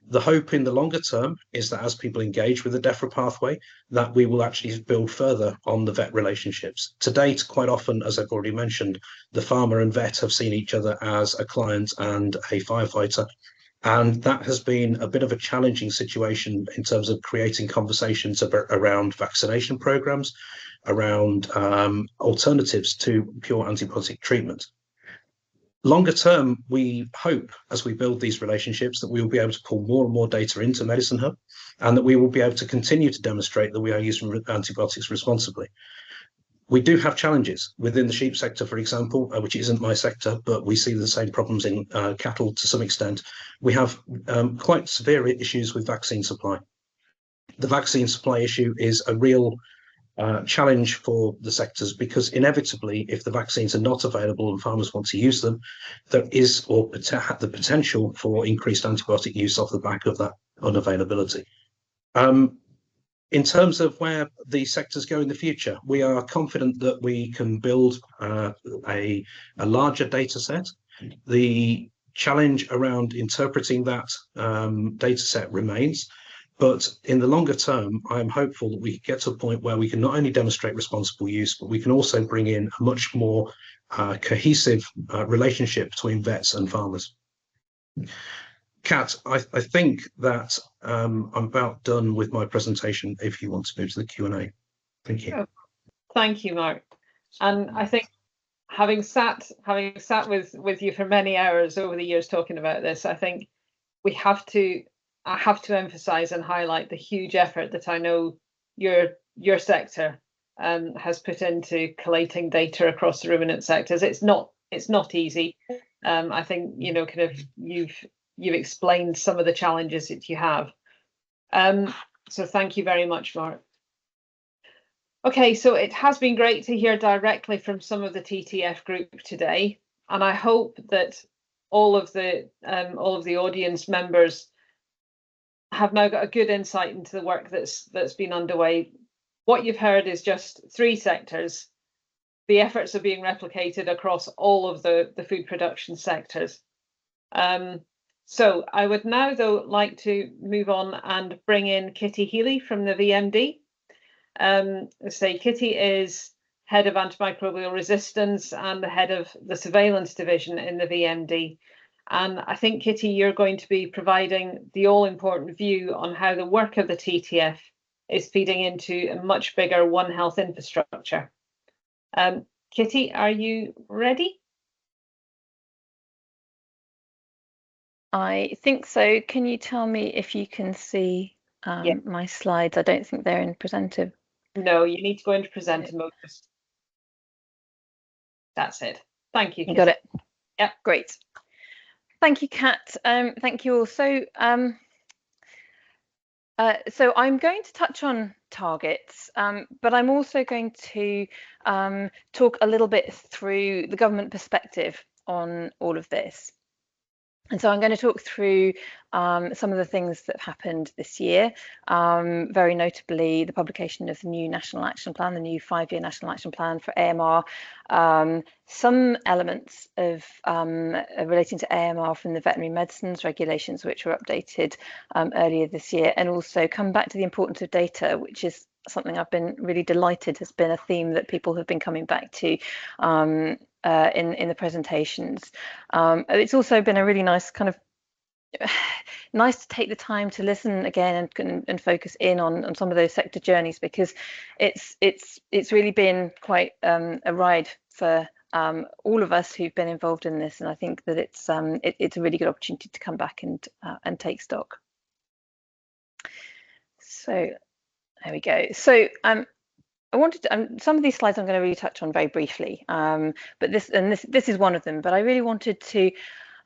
S5: The hope in the longer term is that as people engage with the DEFRA pathway, that we will actually build further on the vet relationships. To date, quite often, as I've already mentioned, the farmer and vet have seen each other as a client and a firefighter. And that has been a bit of a challenging situation in terms of creating conversations around vaccination programs, around alternatives to pure antibiotic treatment. Longer term, we hope, as we build these relationships, that we will be able to pull more and more data into Medicine Hub, and that we will be able to continue to demonstrate that we are using antibiotics responsibly. We do have challenges within the sheep sector, for example, which isn't my sector, but we see the same problems in cattle to some extent. We have quite severe issues with vaccine supply. The vaccine supply issue is a real challenge for the sectors because inevitably, if the vaccines are not available and farmers want to use them, there is the potential for increased antibiotic use off the back of that unavailability. In terms of where the sectors go in the future, we are confident that we can build a larger data set. The challenge around interpreting that data set remains, but in the longer term, I'm hopeful that we can get to a point where we can not only demonstrate responsible use, but we can also bring in a much more cohesive relationship between vets and farmers. Kat, I think that I'm about done with my presentation if you want to move to the Q&A. Thank you.
S1: Thank you, Mark. And I think having sat with you for many hours over the years talking about this, I think I have to emphasize and highlight the huge effort that I know your sector has put into collating data across the ruminant sectors. It's not easy. I think kind of you've explained some of the challenges that you have. So thank you very much, Mark. Okay, so it has been great to hear directly from some of the TTF group today, and I hope that all of the audience members have now got a good insight into the work that's been underway. What you've heard is just 3 sectors. The efforts are being replicated across all of the food production sectors. So I would now, though, like to move on and bring in Kitty Healy from the VMD. Kitty is head of antimicrobial resistance and the head of the surveillance division in the VMD. And I think, Kitty, you're going to be providing the all-important view on how the work of the TTF is feeding into a much bigger One Health infrastructure. Kitty, are you ready?
S4: I think so. Can you tell me if you can see my slides? I don't think they're in presenter.
S1: No, you need to go into presenter mode. That's it. Thank you, Kitty.
S4: You got it?
S1: Yep.
S4: Great. Thank you, Kat. Thank you all. So I'm going to touch on targets, but I'm also going to talk a little bit through the government perspective on all of this. And so I'm going to talk through some of the things that have happened this year, very notably the publication of the new National Action Plan, the new 5-year National Action Plan for AMR, some elements of relating to AMR from the veterinary medicines regulations, which were updated earlier this year, and also come back to the importance of data, which is something I've been really delighted has been a theme that people have been coming back to in the presentations. It's also been a really nice kind of nice to take the time to listen again and focus in on some of those sector journeys, because it's really been quite a ride for all of us who've been involved in this, and I think that it's a really good opportunity to come back and take stock. So there we go. So I wanted to, some of these slides I'm going to really touch on very briefly, but this is one of them. But I really wanted to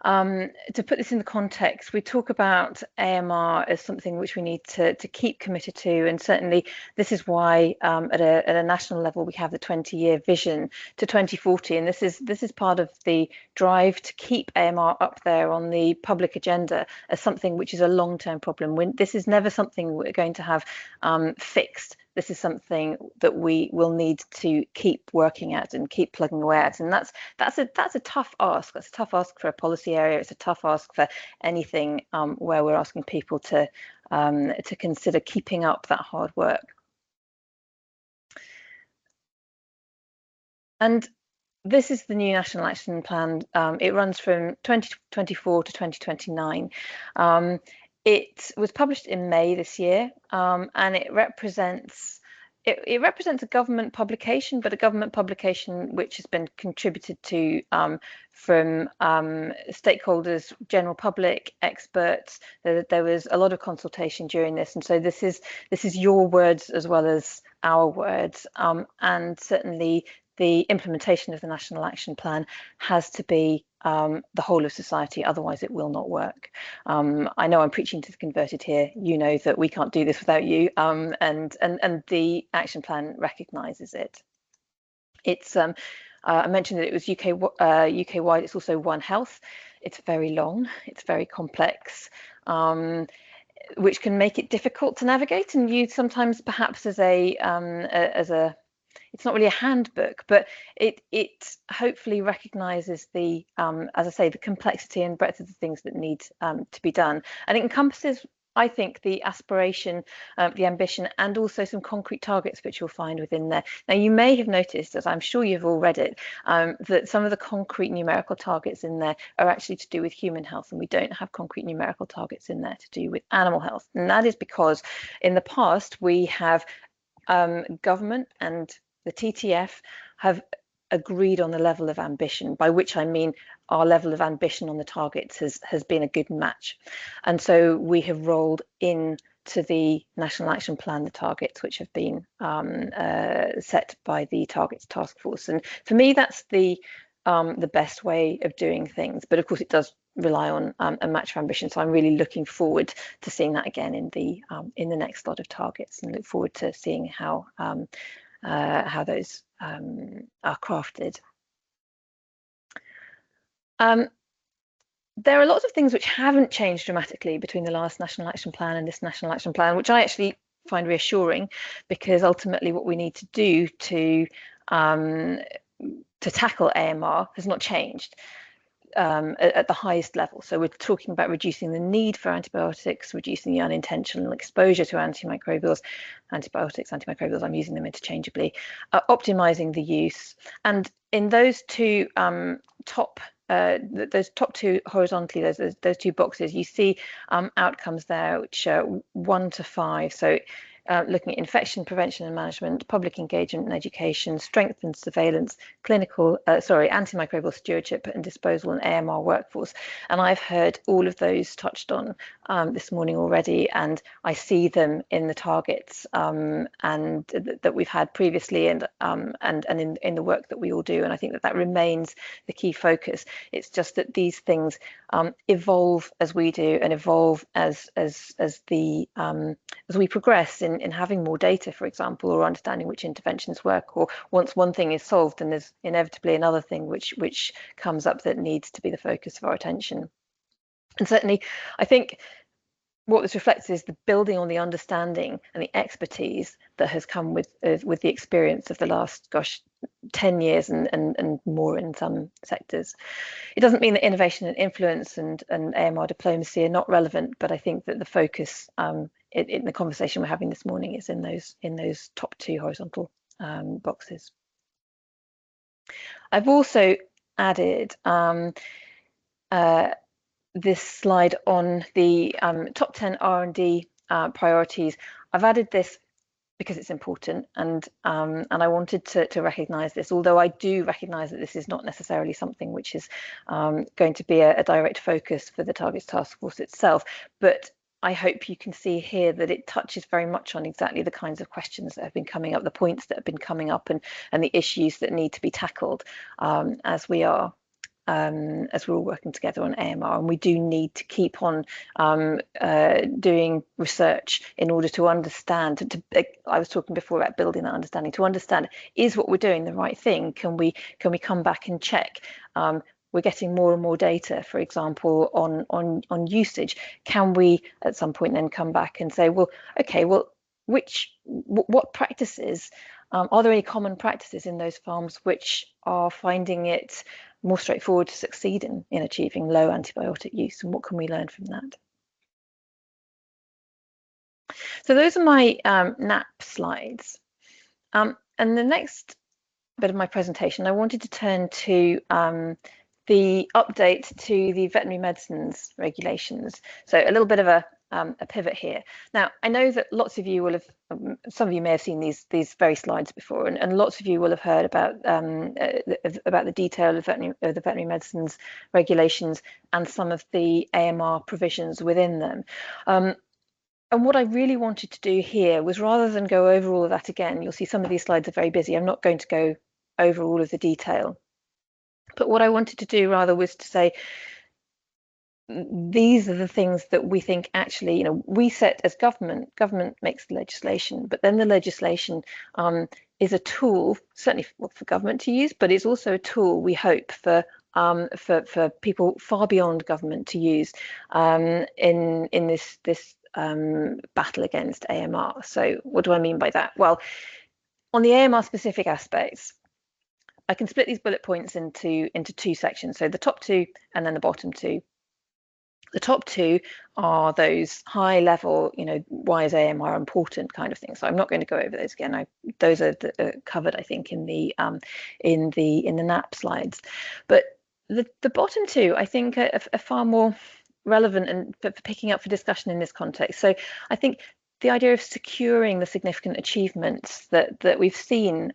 S4: put this in the context. We talk about AMR as something which we need to keep committed to, and certainly this is why at a national level we have the 20-year vision to 2040, and this is part of the drive to keep AMR up there on the public agenda as something which is a long-term problem. This is never something we're going to have fixed. This is something that we will need to keep working at and keep plugging away at, and that's a tough ask. That's a tough ask for a policy area. It's a tough ask for anything where we're asking people to consider keeping up that hard work. And this is the new National Action Plan. It runs from 2024 to 2029. It was published in May this year, and it represents a government publication, but a government publication which has been contributed to from stakeholders, general public, experts. There was a lot of consultation during this, and so this is your words as well as our words, and certainly the implementation of the National Action Plan has to be the whole of society, otherwise it will not work. I know I'm preaching to the converted here. You know that we can't do this without you, and the action plan recognises it. It's I mentioned that it was UK wide. It's also One Health. It's very long. It's very complex. Which can make it difficult to navigate and use sometimes perhaps as a it's not really a handbook, but it hopefully recognises the as I say, the complexity and breadth of the things that need to be done, and it encompasses, I think, the aspiration, the ambition, and also some concrete targets which you'll find within there. Now, you may have noticed, as I'm sure you've all read it, that some of the concrete numerical targets in there are actually to do with human health, and we don't have concrete numerical targets in there to do with animal health. And that is because in the past we have government and the TTF have agreed on the level of ambition, by which I mean our level of ambition on the targets has been a good match. And so we have rolled into the National Action Plan the targets which have been set by the Targets Task Force. And for me, that's the best way of doing things. But of course, it does rely on a match for ambition. So I'm really looking forward to seeing that again in the next lot of targets, and look forward to seeing how those are crafted. There are lots of things which haven't changed dramatically between the last National Action Plan and this National Action Plan, which I actually find reassuring, because ultimately what we need to do to tackle AMR has not changed at the highest level. So we're talking about reducing the need for antibiotics, reducing the unintentional exposure to antibiotics, I'm using them interchangeably, optimizing the use. And in those two top two horizontally, those two boxes, you see outcomes there which are 1 to 5. So
S6: looking at infection prevention and management, public engagement and education, strengthened surveillance, antimicrobial stewardship and disposal and AMR workforce. And I've heard all of those touched on this morning already, and I see them in the targets and that we've had previously, and in the work that we all do. And I think that remains the key focus. It's just that these things evolve as we do, and evolve as we progress in having more data, for example, or understanding which interventions work, or once one thing is solved, then there's inevitably another thing which comes up that needs to be the focus of our attention. And certainly, I think what this reflects is the building on the understanding and the expertise that has come with the experience of the last 10 years and more in some sectors. It doesn't mean that innovation and influence and AMR diplomacy are not relevant, but I think that the focus in the conversation we're having this morning is in those top two horizontal boxes. I've also added this slide on the top 10 R&D priorities. I've added this because it's important, and I wanted to recognise this, although I do recognise that this is not necessarily something which is going to be a direct focus for the Targets Task Force itself, but I hope you can see here that it touches very much on exactly the kinds of questions that have been coming up, the points that have been coming up, and the issues that need to be tackled as we're all working together on AMR. And we do need to keep on doing research in order to understand. I was talking before about building that understanding, to understand, is what we're doing the right thing? Can we come back and check? We're getting more and more data, for example, on usage. Can we at some point then come back and say, well, okay, well, what practices, are there any common practices in those farms which are finding it more straightforward to succeed in achieving low antibiotic use, and what can we learn from that? So those are my NAP slides. And the next bit of my presentation, I wanted to turn to the update to the veterinary medicines regulations. So a little bit of a pivot here. Now, I know that lots of you will have, some of you may have seen these very slides before, and lots of you will have heard about the detail of the veterinary medicines regulations and some of the AMR provisions within them. And what I really wanted to do here was, rather than go over all of that again, you'll see some of these slides are very busy. I'm not going to go over all of the detail. But what I wanted to do rather was to say, these are the things that we think actually, we set as government makes the legislation, but then the legislation is a tool, certainly for government to use, but it's also a tool, we hope, for people far beyond government to use in this battle against AMR. So what do I mean by that? Well, on the AMR specific aspects, I can split these bullet points into two sections. So the top two and then the bottom two. The top two are those high level, why is AMR important kind of things. So I'm not going to go over those again. Those are covered, I think, in the NAP slides. But the bottom two, I think, are far more relevant and for picking up for discussion in this context. So I think the idea of securing the significant achievements that we've seen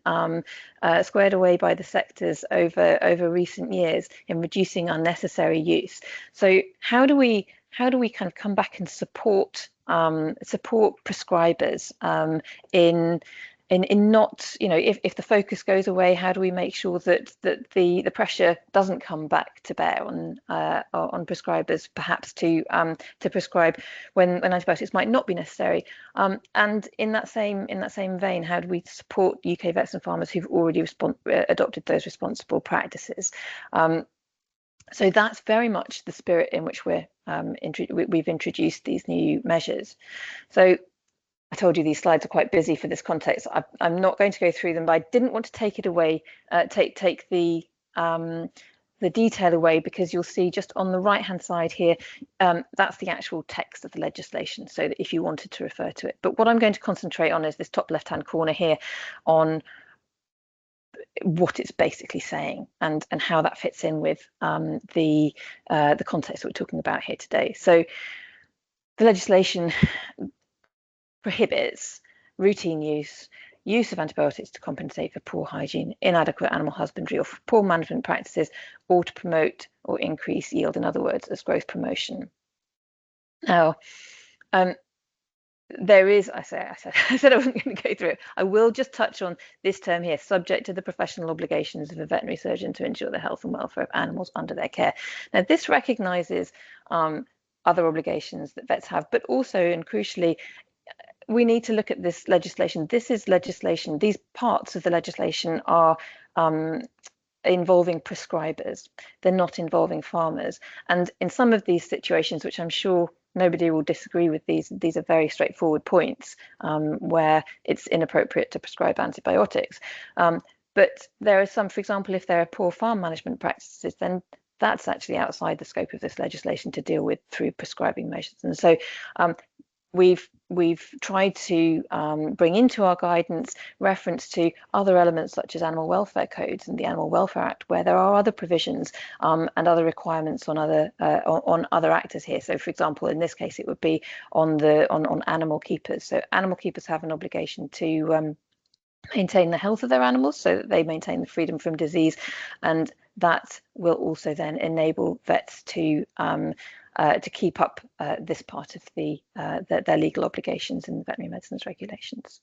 S6: squared away by the sectors over recent years in reducing unnecessary use. So how do we kind of come back and support prescribers in not, if the focus goes away, how do we make sure that the pressure doesn't come back to bear on prescribers, perhaps to prescribe when antibiotics might not be necessary? And in that same vein, how do we support UK vets and farmers who've already adopted those responsible practices? So that's very much the spirit in which we've introduced these new measures. So I told you these slides are quite busy for this context. I'm not going to go through them, but I didn't want to take it away, take the detail away, because you'll see just on the right-hand side here, that's the actual text of the legislation, so that if you wanted to refer to it. But what I'm going to concentrate on is this top left-hand corner here, on what it's basically saying and how that fits in with the context that we're talking about here today. So the legislation prohibits routine use of antibiotics to compensate for poor hygiene, inadequate animal husbandry, or for poor management practices, or to promote or increase yield, in other words, as growth promotion. Now, there is, I said I wasn't going to go through it. I will just touch on this term here, subject to the professional obligations of a veterinary surgeon to ensure the health and welfare of animals under their care. Now, this recognises other obligations that vets have, but also, and crucially, we need to look at this legislation. This is legislation. These parts of the legislation are involving prescribers. They're not involving farmers. And in some of these situations, which I'm sure nobody will disagree with, these are very straightforward points where it's inappropriate to prescribe antibiotics. But there are some, for example, if there are poor farm management practices, then that's actually outside the scope of this legislation to deal with through prescribing measures. And so we've tried to bring into our guidance reference to other elements such as animal welfare codes and the Animal Welfare Act, where there are other provisions and other requirements on other actors here. So, for example, in this case, it would be on animal keepers. So animal keepers have an obligation to maintain the health of their animals so that they maintain the freedom from disease, and that will also then enable vets to keep up this part of their legal obligations in the veterinary medicines regulations.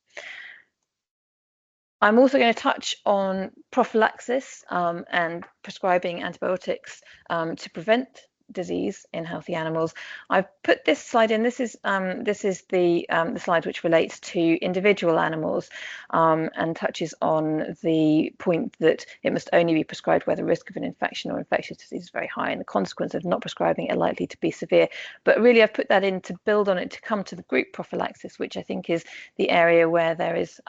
S6: I'm also going to touch on prophylaxis and prescribing antibiotics to prevent disease in healthy animals. I've put this slide in. This is the slide which relates to individual animals and touches on the point that it must only be prescribed where the risk of an infection or infectious disease is very high and the consequence of not prescribing it are likely to be severe. But really, I've put that in to build on it to come to the group prophylaxis, which I think is the area where there is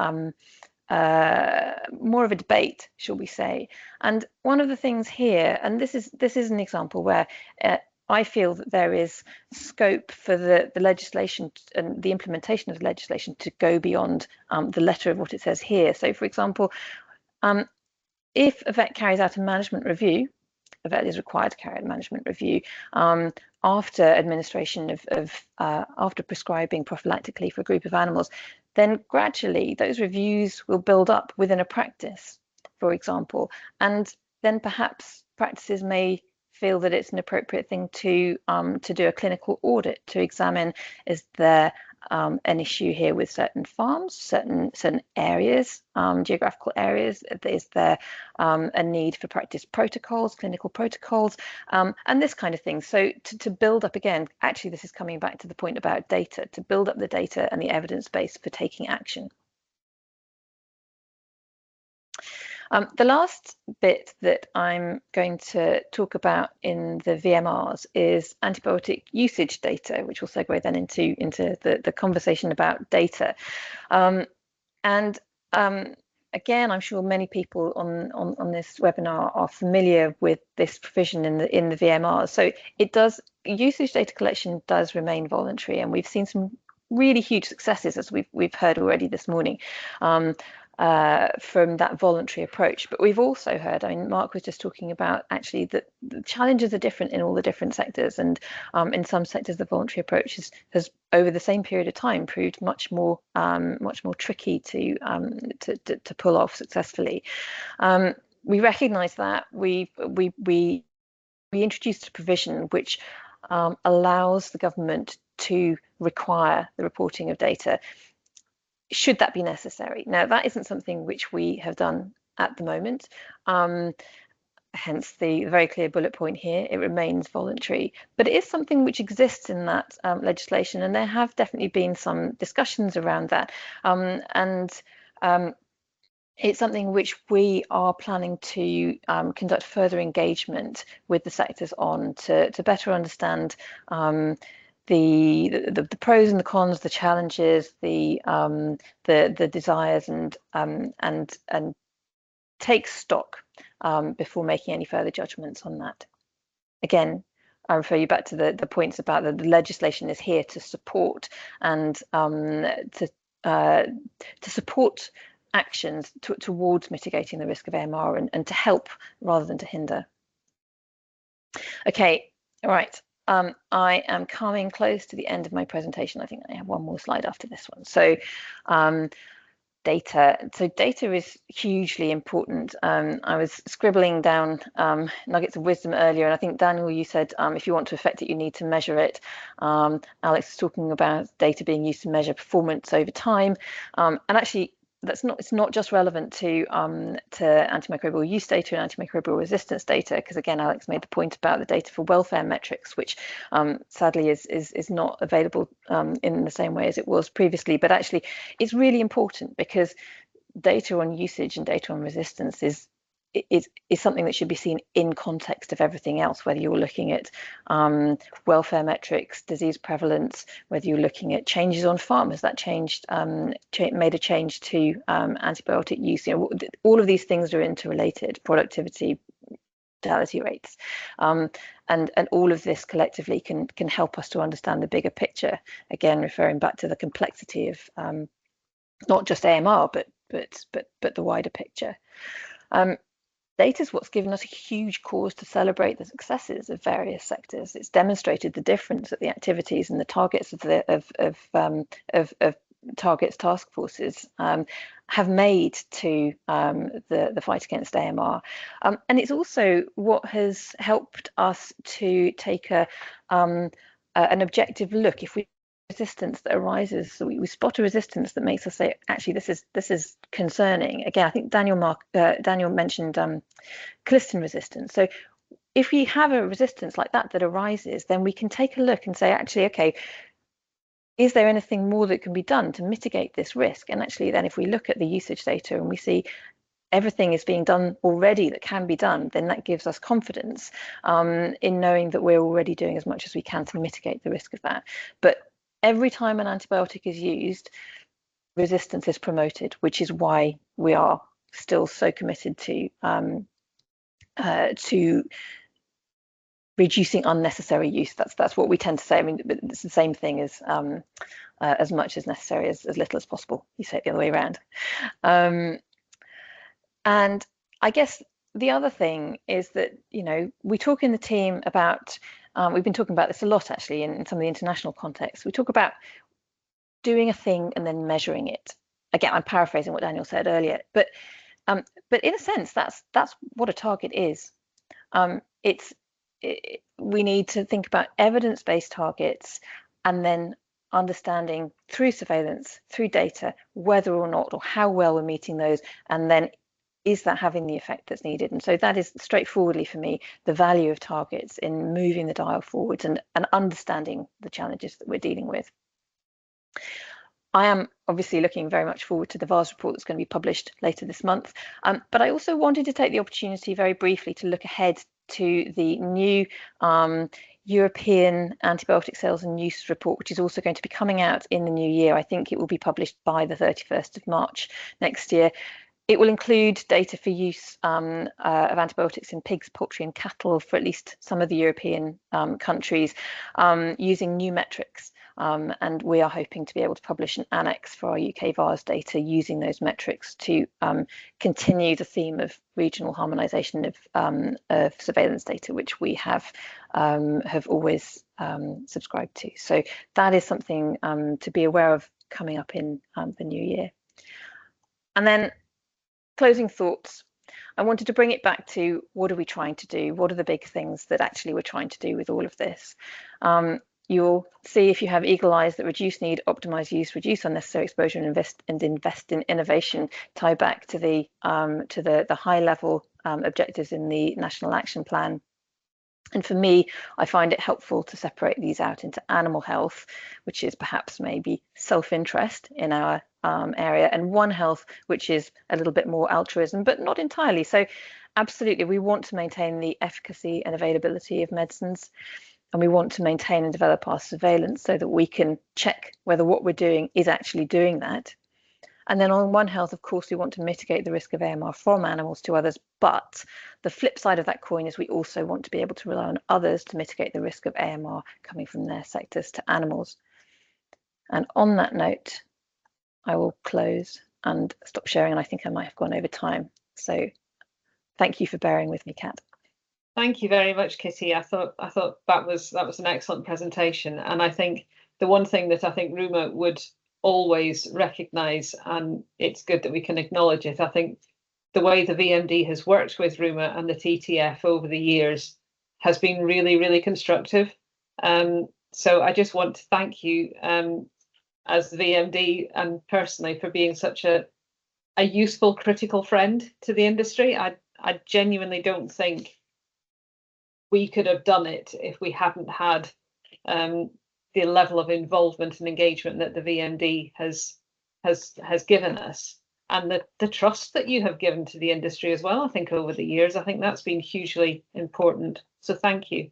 S6: more of a debate, shall we say. And one of the things here, and this is an example where I feel that there is scope for the legislation and the implementation of the legislation to go beyond the letter of what it says here. So, for example, if a vet carries out a management review, a vet is required to carry out a management review after administration after prescribing prophylactically for a group of animals, then gradually those reviews will build up within a practice, for example, and then perhaps practices may feel that it's an appropriate thing to do a clinical audit to examine, is there an issue here with certain farms, certain areas, geographical areas? Is there a need for practice protocols, clinical protocols, and this kind of thing? So to build up, again, actually this is coming back to the point about data, to build up the data and the evidence base for taking action. The last bit that I'm going to talk about in the VMRs is antibiotic usage data, which will segue then into the conversation about data. Again, I'm sure many people on this webinar are familiar with this provision in the VMRs. So usage data collection does remain voluntary, and we've seen some really huge successes, as we've heard already this morning. From that voluntary approach. But we've also heard, I mean, Mark was just talking about actually that the challenges are different in all the different sectors, and in some sectors the voluntary approach has over the same period of time proved much more tricky to pull off successfully. We recognise that we introduced a provision which allows the government to require the reporting of data, should that be necessary. Now, that isn't something which we have done at the moment, hence the very clear bullet point here, it remains voluntary, but it is something which exists in that legislation, and there have definitely been some discussions around that, it's something which we are planning to conduct further engagement with the sectors on to better understand the pros and the cons, the challenges, the desires, and take stock before making any further judgments on that. Again, I refer you back to the points about the legislation is here to support and to support actions towards mitigating the risk of AMR and to help rather than to hinder. Okay, all right. I am coming close to the end of my presentation. I think I have one more slide after this one. So data. So data is hugely important. I was scribbling down nuggets of wisdom earlier, and I think, Daniel, you said if you want to affect it, you need to measure it. Alex was talking about data being used to measure performance over time, and actually it's not just relevant to antimicrobial use data and antimicrobial resistance data, because again, Alex made the point about the data for welfare metrics, which sadly is not available in the same way as it was previously. But actually, it's really important because data on usage and data on resistance is something that should be seen in context of everything else, whether you're looking at welfare metrics, disease prevalence, whether you're looking at changes on farmers that changed, made a change to antibiotic use. You know, all of these things are interrelated: productivity, mortality rates, and all of this collectively can help us to understand the bigger picture. Again, referring back to the complexity of not just AMR, but the wider picture. Data is what's given us a huge cause to celebrate the successes of various sectors. It's demonstrated the difference that the activities and the targets of Targets Task Forces have made to the fight against AMR, and it's also what has helped us to take an objective look. If we resistance that arises, so we spot a resistance that makes us say, actually, this is concerning. Again, I think Daniel mentioned colistin resistance. So if we have a resistance like that arises, then we can take a look and say, actually, okay, is there anything more that can be done to mitigate this risk? And actually, then if we look at the usage data and we see everything is being done already that can be done, then that gives us confidence in knowing that we're already doing as much as we can to mitigate the risk of that. But every time an antibiotic is used, resistance is promoted, which is why we are still so committed to reducing unnecessary use. That's what we tend to say. I mean, it's the same thing as much as necessary as little as possible. You say it the other way around. And I guess the other thing is that, you know, we talk in the team about, we've been talking about this a lot actually in some of the international contexts. We talk about doing a thing and then measuring it. Again, I'm paraphrasing what Daniel said earlier, but in a sense, that's what a target is. We need to think about evidence-based targets and then understanding through surveillance, through data, whether or not or how well we're meeting those, and then is that having the effect that's needed? And so that is straightforwardly for me the value of targets in moving the dial forwards and understanding the challenges that we're dealing with. I am obviously looking very much forward to the VARS report that's going to be published later this month, but I also wanted to take the opportunity very briefly to look ahead to the new European antibiotic sales and use report, which is also going to be coming out in the new year. I think it will be published by the 31st of March next year. It will include data for use of antibiotics in pigs, poultry and cattle for at least some of the European countries using new metrics. And we are hoping to be able to publish an annex for our UK VARS data using those metrics to continue the theme of regional harmonisation of surveillance data, which we have always subscribed to. So that is something to be aware of coming up in the new year. And then closing thoughts. I wanted to bring it back to what are we trying to do? What are the big things that actually we're trying to do with all of this? You'll see if you have eagle eyes that reduce need, optimize use, reduce unnecessary exposure, and invest in innovation, tie back to the high level objectives in the National Action Plan. And for me, I find it helpful to separate these out into animal health, which is perhaps maybe self-interest in our area, and One Health, which is a little bit more altruism, but not entirely. So absolutely, we want to maintain the efficacy and availability of medicines, and we want to maintain and develop our surveillance so that we can check whether what we're doing is actually doing that. And then on One Health, of course, we want to mitigate the risk of AMR from animals to others. But the flip side of that coin is we also want to be able to rely on others to mitigate the risk of AMR coming from their sectors to animals. And on that note, I will close and stop sharing. And I think I might have gone over time. So thank you for bearing with me, Kat.
S1: Thank you very much, Kitty. I thought that was an excellent presentation, and I think the one thing that I think RUMA would always recognise, and it's good that we can acknowledge it, I think the way the VMD has worked with RUMA and the TTF over the years has been really, really constructive. So I just want to thank you as the VMD and personally for being such a useful, critical friend to the industry. I genuinely don't think we could have done it if we hadn't had the level of involvement and engagement that the VMD has given us, and the trust that you have given to the industry as well. I think over the years, I think that's been hugely important. So thank you.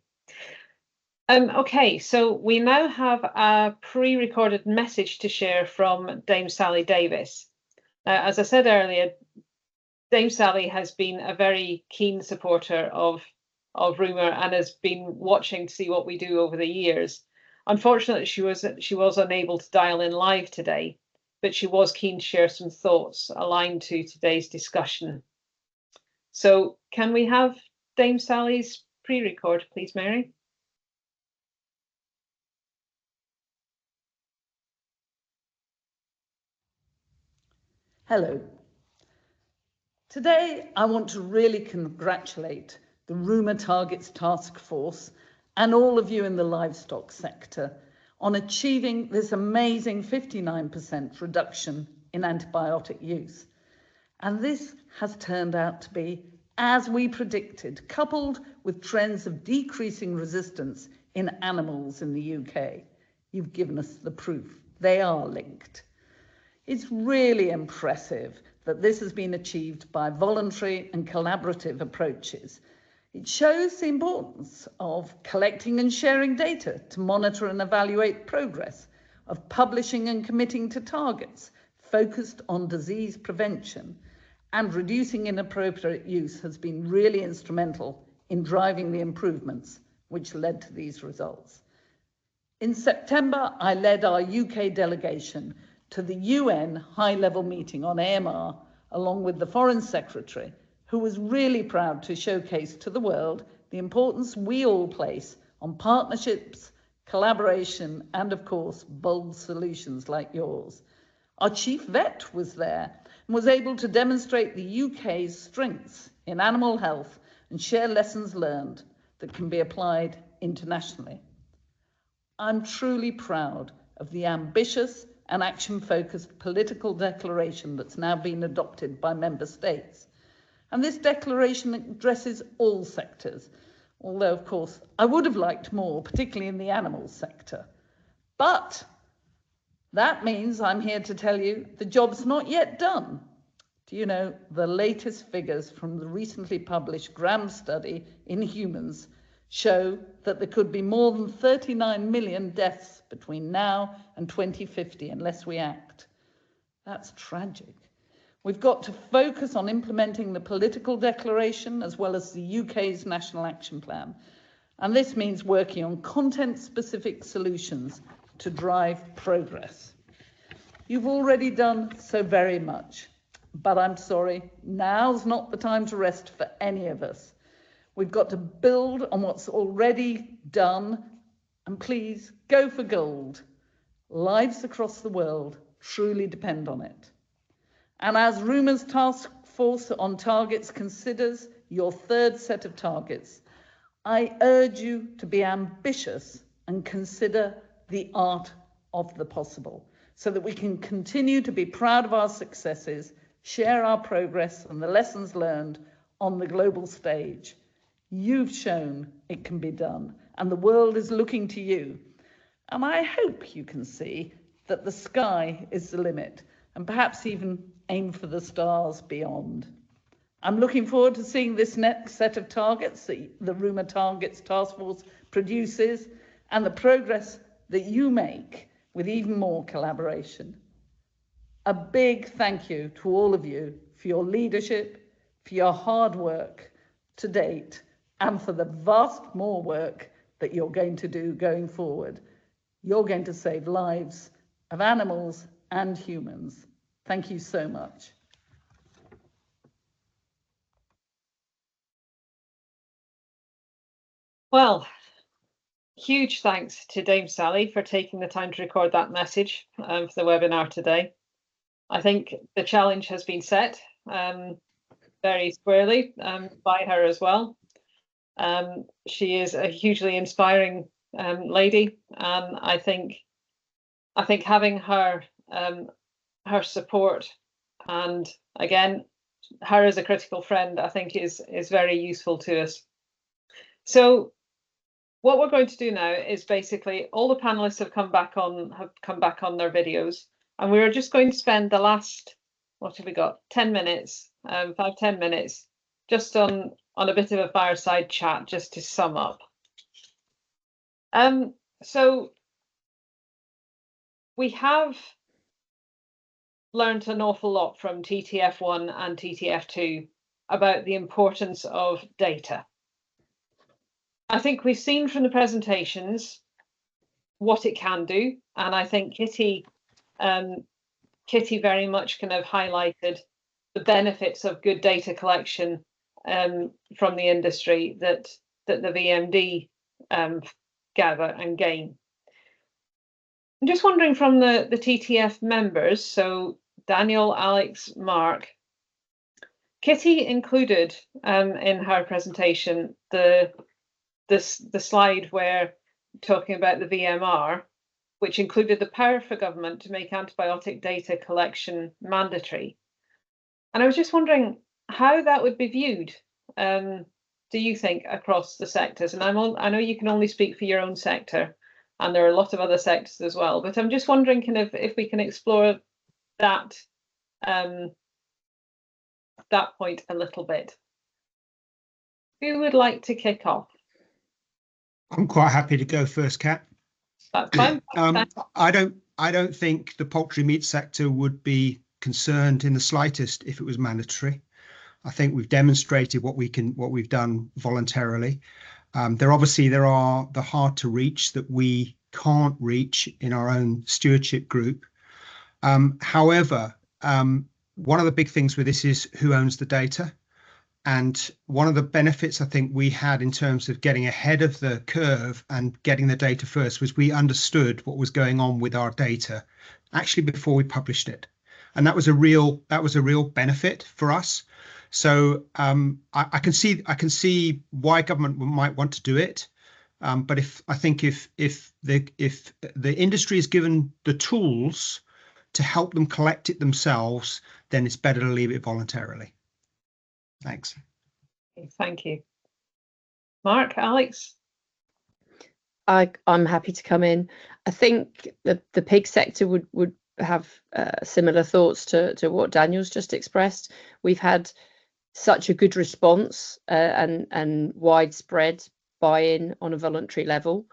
S1: Okay, so we now have a pre-recorded message to share from Dame Sally Davis. As I said earlier, Dame Sally has been a very keen supporter of RUMA and has been watching to see what we do over the years. Unfortunately, she was unable to dial in live today, but she was keen to share some thoughts aligned to today's discussion. So can we have Dame Sally's pre-record, please, Mary?
S7: Hello. Today, I want to really congratulate the RUMA Targets Task Force and all of you in the livestock sector on achieving this amazing 59% reduction in antibiotic use. And this has turned out to be, as we predicted, coupled with trends of decreasing resistance in animals in the UK. You've given us the proof. They are linked. It's really impressive that this has been achieved by voluntary and collaborative approaches. It shows the importance of collecting and sharing data to monitor and evaluate progress, of publishing and committing to targets focused on disease prevention, and reducing inappropriate use has been really instrumental in driving the improvements which led to these results. In September, I led our UK delegation to the UN high-level meeting on AMR, along with the Foreign Secretary, who was really proud to showcase to the world the importance we all place on partnerships, collaboration, and of course, bold solutions like yours. Our chief vet was there and was able to demonstrate the UK's strengths in animal health and share lessons learned that can be applied internationally. I'm truly proud of the ambitious and action-focused political declaration that's now been adopted by member states. And this declaration addresses all sectors, although, of course, I would have liked more, particularly in the animal sector. But that means I'm here to tell you the job's not yet done. Do you know the latest figures from the recently published Graham study in humans show that there could be more than 39 million deaths between now and 2050 unless we act. That's tragic. We've got to focus on implementing the political declaration as well as the UK's National Action Plan. And this means working on content-specific solutions to drive progress. You've already done so very much, but I'm sorry, now's not the time to rest for any of us. We've got to build on what's already done, and please go for gold. Lives across the world truly depend on it. And as RUMA's Task Force on Targets considers your third set of targets, I urge you to be ambitious and consider the art of the possible so that we can continue to be proud of our successes, share our progress and the lessons learned on the global stage. You've shown it can be done, and the world is looking to you. And I hope you can see that the sky is the limit, and perhaps even aim for the stars beyond. I'm looking forward to seeing this next set of targets that the RUMA Targets Task Force produces, and the progress that you make with even more collaboration. A big thank you to all of you for your leadership, for your hard work to date, and for the vast more work that you're going to do going forward. You're going to save lives of animals and humans. Thank you so much.
S1: Well, huge thanks to Dame Sally for taking the time to record that message for the webinar today. I think the challenge has been set very squarely by her as well. She is a hugely inspiring lady, and I think having her her support, and again, her as a critical friend, I think is very useful to us. So what we're going to do now is basically all the panelists have come back on their videos, and we're just going to spend the last, what have we got, 10 minutes, 5-10 minutes, just on a bit of a fireside chat, just to sum up. So we have learned an awful lot from TTF1 and TTF2 about the importance of data. I think we've seen from the presentations what it can do, and I think Kitty very much kind of highlighted the benefits of good data collection from the industry that the VMD gather and gain. I'm just wondering from the TTF members, so Daniel, Alex, Mark, Kitty included in her presentation the slide where talking about the VMR, which included the power for government to make antibiotic data collection mandatory. And I was just wondering how that would be viewed, do you think, across the sectors? And I know you can only speak for your own sector, and there are a lot of other sectors as well, but I'm just wondering kind of if we can explore that that point a little bit. Who would like to kick off?
S3: I'm quite happy to go first, Kat.
S1: That's fine.
S3: I don't think the poultry meat sector would be concerned in the slightest if it was mandatory. I think we've demonstrated what we've done voluntarily. There are the hard to reach that we can't reach in our own stewardship group. However, one of the big things with this is who owns the data. And one of the benefits I think we had in terms of getting ahead of the curve and getting the data first was we understood what was going on with our data actually before we published it. And that was a real benefit for us. So I can see why government might want to do it. But if the industry is given the tools to help them collect it themselves, then it's better to leave it voluntarily. Thanks.
S1: Thank you. Mark, Alex?
S4: I'm happy to come in. I think the pig sector would have similar thoughts to what Daniel's just expressed. We've had such a good response and widespread buy-in on a voluntary level.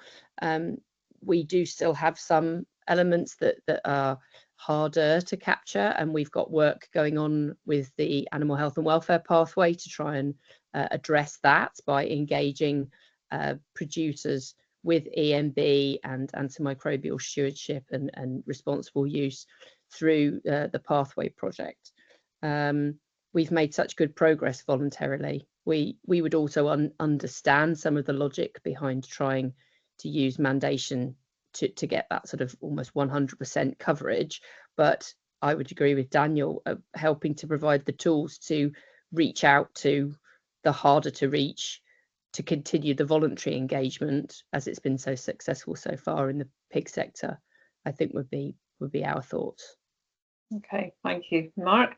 S4: We do still have some elements that are harder to capture, and we've got work going on with the animal health and welfare pathway to try and address that by engaging producers with EMB and antimicrobial stewardship and responsible use through the pathway project. We've made such good progress voluntarily. We would also understand some of the logic behind trying to use mandation to get that sort of almost 100% coverage, but I would agree with Daniel, helping to provide the tools to reach out to the harder to reach, to continue the voluntary engagement as it's been so successful so far in the pig sector, I think would be our thoughts.
S1: Okay, thank you. Mark?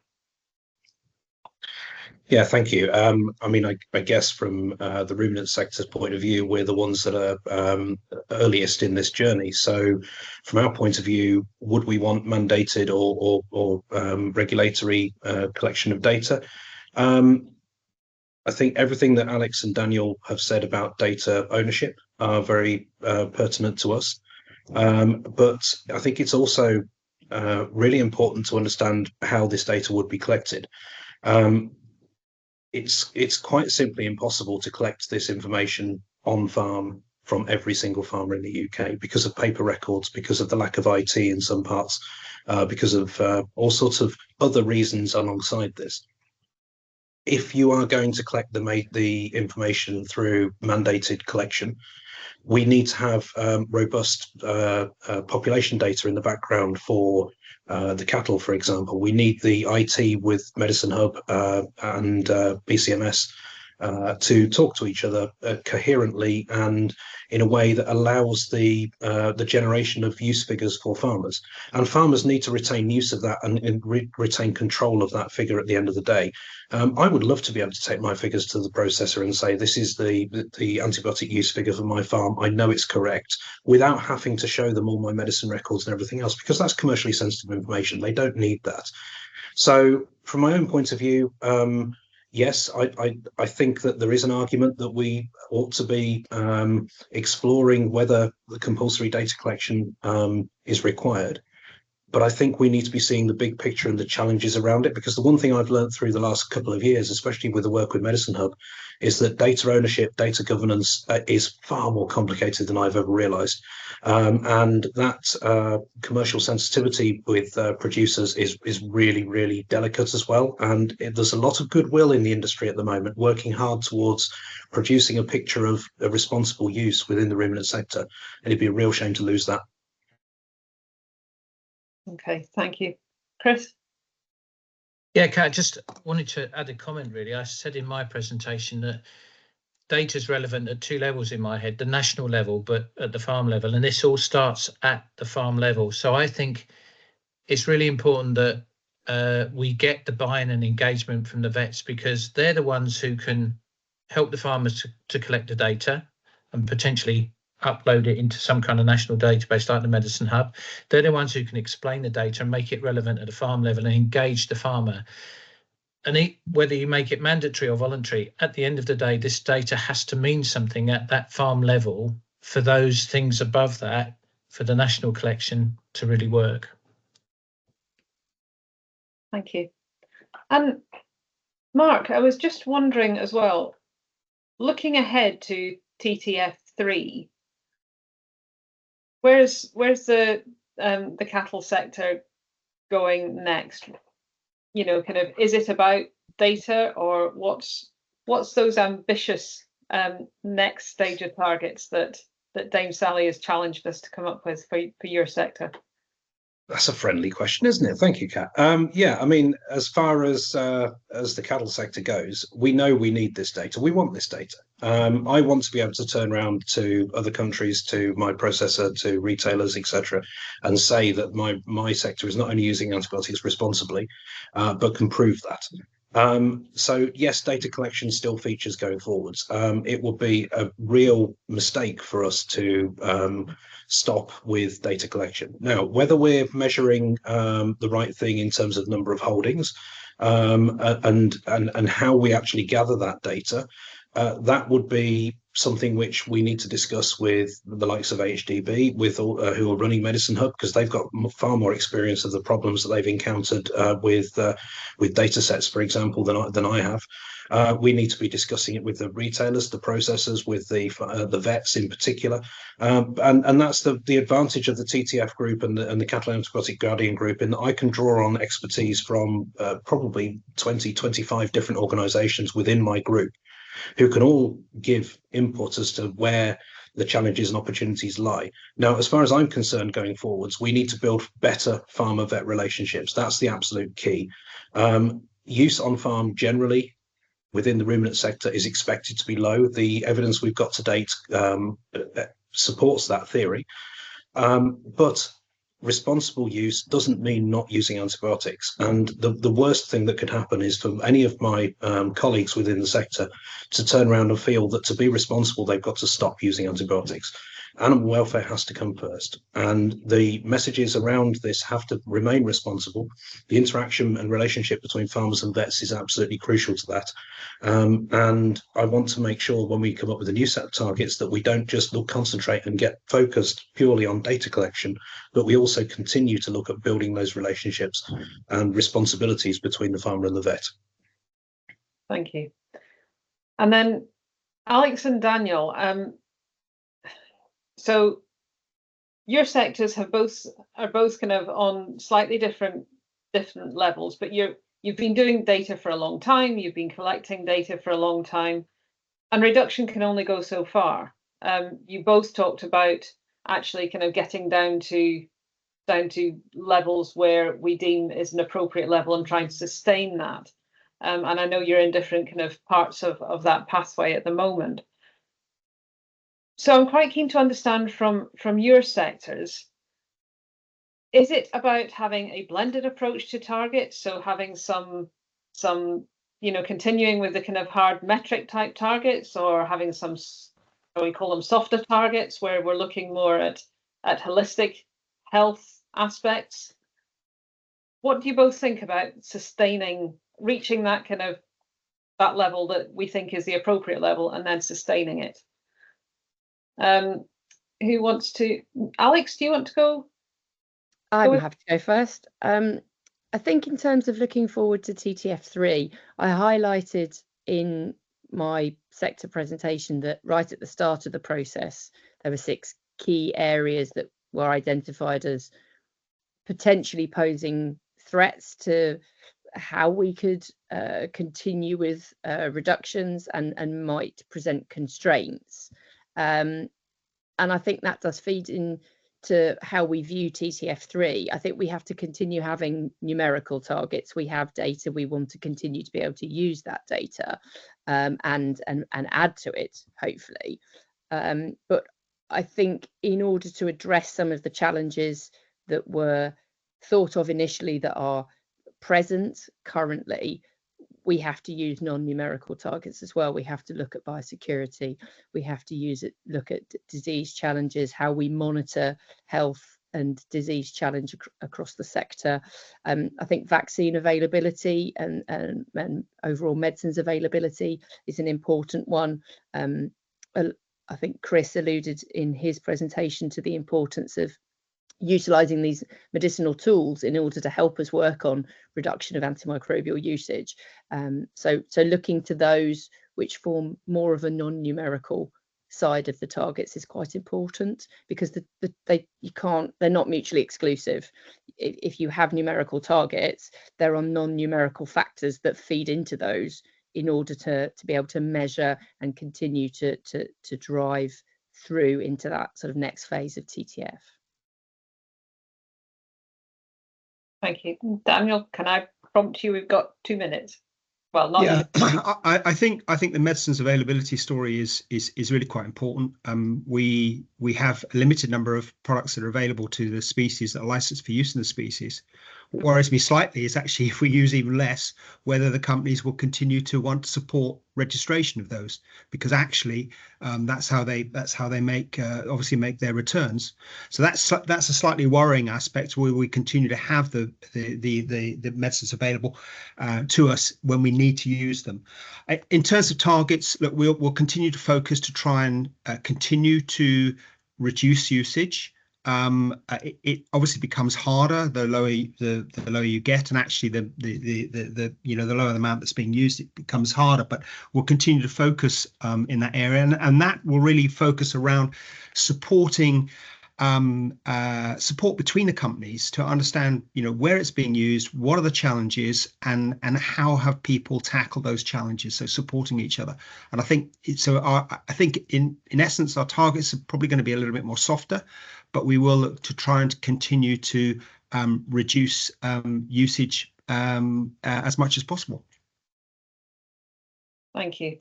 S5: Yeah, thank you. I mean, I guess from the ruminant sector's point of view, we're the ones that are earliest in this journey. So from our point of view, would we want mandated or regulatory collection of data? I think everything that Alex and Daniel have said about data ownership are very pertinent to us. But I think it's also really important to understand how this data would be collected. It's quite simply impossible to collect this information on farm from every single farmer in the UK because of paper records, because of the lack of IT in some parts, because of all sorts of other reasons alongside this. if you are going to collect the information through mandated collection, we need to have robust population data in the background for the cattle, for example. We need the IT with Medicine Hub and BCMS to talk to each other coherently and in a way that allows the generation of use figures for farmers. And farmers need to retain use of that and retain control of that figure at the end of the day. I would love to be able to take my figures to the processor and say, this is the antibiotic use figure for my farm. I know it's correct, without having to show them all my medicine records and everything else, because that's commercially sensitive information. They don't need that. So from my own point of view, yes, I think that there is an argument that we ought to be exploring whether the compulsory data collection is required. But I think we need to be seeing the big picture and the challenges around it, because the one thing I've learned through the last couple of years, especially with the work with Medicine Hub, is that data ownership, data governance is far more complicated than I've ever realized. And that commercial sensitivity with producers is really, really delicate as well. And there's a lot of goodwill in the industry at the moment, working hard towards producing a picture of a responsible use within the ruminant sector. And it'd be a real shame to lose that.
S1: Okay, thank you. Chris?
S2: Yeah, Kat, I just wanted to add a comment, really. I said in my presentation that data is relevant at two levels in my head, the national level, but at the farm level. And this all starts at the farm level. So I think it's really important that we get the buy-in and engagement from the vets, because they're the ones who can help the farmers to collect the data and potentially upload it into some kind of national database like the Medicine Hub. They're the ones who can explain the data and make it relevant at the farm level and engage the farmer. And whether you make it mandatory or voluntary, at the end of the day, this data has to mean something at that farm level for those things above that, for the national collection to really work.
S1: Thank you. And Mark, I was just wondering as well, looking ahead to TTF 3, where's the cattle sector going next? You know, kind of, is it about data, or what's those ambitious next stage of targets that Dame Sally has challenged us to come up with for your sector?
S5: That's a friendly question, isn't it? Thank you, Kat. Yeah, I mean, as far as the cattle sector goes, we know we need this data. We want this data. I want to be able to turn around to other countries, to my processor, to retailers, etc., and say that my sector is not only using antibiotics responsibly, but can prove that. So yes, data collection still features going forwards. It would be a real mistake for us to stop with data collection. Now, whether we're measuring the right thing in terms of number of holdings and how we actually gather that data, that would be something which we need to discuss with the likes of HDB, with who are running Medicine Hub, because they've got far more experience of the problems that they've encountered with data sets, for example, than I have. We need to be discussing it with the retailers, the processors, with the vets in particular, and that's the advantage of the TTF group and the Cattle Antibiotic Guardian group, in that I can draw on expertise from probably 20-25 different organisations within my group, who can all give input as to where the challenges and opportunities lie. Now, as far as I'm concerned, going forwards, we need to build better farmer-vet relationships. That's the absolute key. Use on farm generally within the ruminant sector is expected to be low. The evidence we've got to date supports that theory. But responsible use doesn't mean not using antibiotics. And the worst thing that could happen is for any of my colleagues within the sector to turn around and feel that to be responsible, they've got to stop using antibiotics. Animal welfare has to come first. And the messages around this have to remain responsible. The interaction and relationship between farmers and vets is absolutely crucial to that. And I want to make sure when we come up with a new set of targets that we don't just concentrate and get focused purely on data collection, but we also continue to look at building those relationships and responsibilities between the farmer and the vet.
S1: Thank you. And then Alex and Daniel, so your sectors are both kind of on slightly different levels, but you've been doing data for a long time, you've been collecting data for a long time, and reduction can only go so far. You both talked about actually kind of getting down to levels where we deem is an appropriate level and trying to sustain that. And I know you're in different kind of parts of that pathway at the moment. So I'm quite keen to understand from your sectors, is it about having a blended approach to targets? So having some continuing with the kind of hard metric type targets, or having some, we call them softer targets, where we're looking more at holistic health aspects? What do you both think about reaching that kind of that level that we think is the appropriate level, and then sustaining it? Who wants to? Alex, do you want to go?
S4: I'm happy to go first. I think in terms of looking forward to TTF3, I highlighted in my sector presentation that right at the start of the process, there were 6 key areas that were identified as potentially posing threats to how we could continue with reductions and might present constraints. And I think that does feed into how we view TTF3. I think we have to continue having numerical targets. We have data. We want to continue to be able to use that data and add to it, hopefully. But I think in order to address some of the challenges that were thought of initially that are present currently, we have to use non-numerical targets as well. We have to look at biosecurity. We have to look at disease challenges, how we monitor health and disease challenge across the sector. I think vaccine availability and overall medicines availability is an important one. I think Chris alluded in his presentation to the importance of utilising these medicinal tools in order to help us work on reduction of antimicrobial usage. So looking to those which form more of a non-numerical side of the targets is quite important, because they're not mutually exclusive. If you have numerical targets, there are non-numerical factors that feed into those in order to be able to measure and continue to drive through into that sort of next phase of TTF.
S1: Thank you. Daniel, can I prompt you? We've got 2 minutes. Well, not
S3: yeah. I think the medicines availability story is really quite important. We have a limited number of products that are available to the species that are licensed for use in the species. What worries me slightly is actually if we use even less, whether the companies will continue to want to support registration of those, because actually that's how they make obviously make their returns. So that's a slightly worrying aspect, where we continue to have the medicines available to us when we need to use them. In terms of targets, look, we'll continue to focus to try and continue to reduce usage. It obviously becomes harder the lower you get, and actually the lower the amount that's being used, it becomes harder. But we'll continue to focus in that area, and that will really focus around supporting support between the companies to understand where it's being used, what are the challenges, and how have people tackled those challenges, so supporting each other. And I think I think in essence our targets are probably going to be a little bit more softer, but we will look to try and continue to reduce usage as much as possible.
S1: Thank you.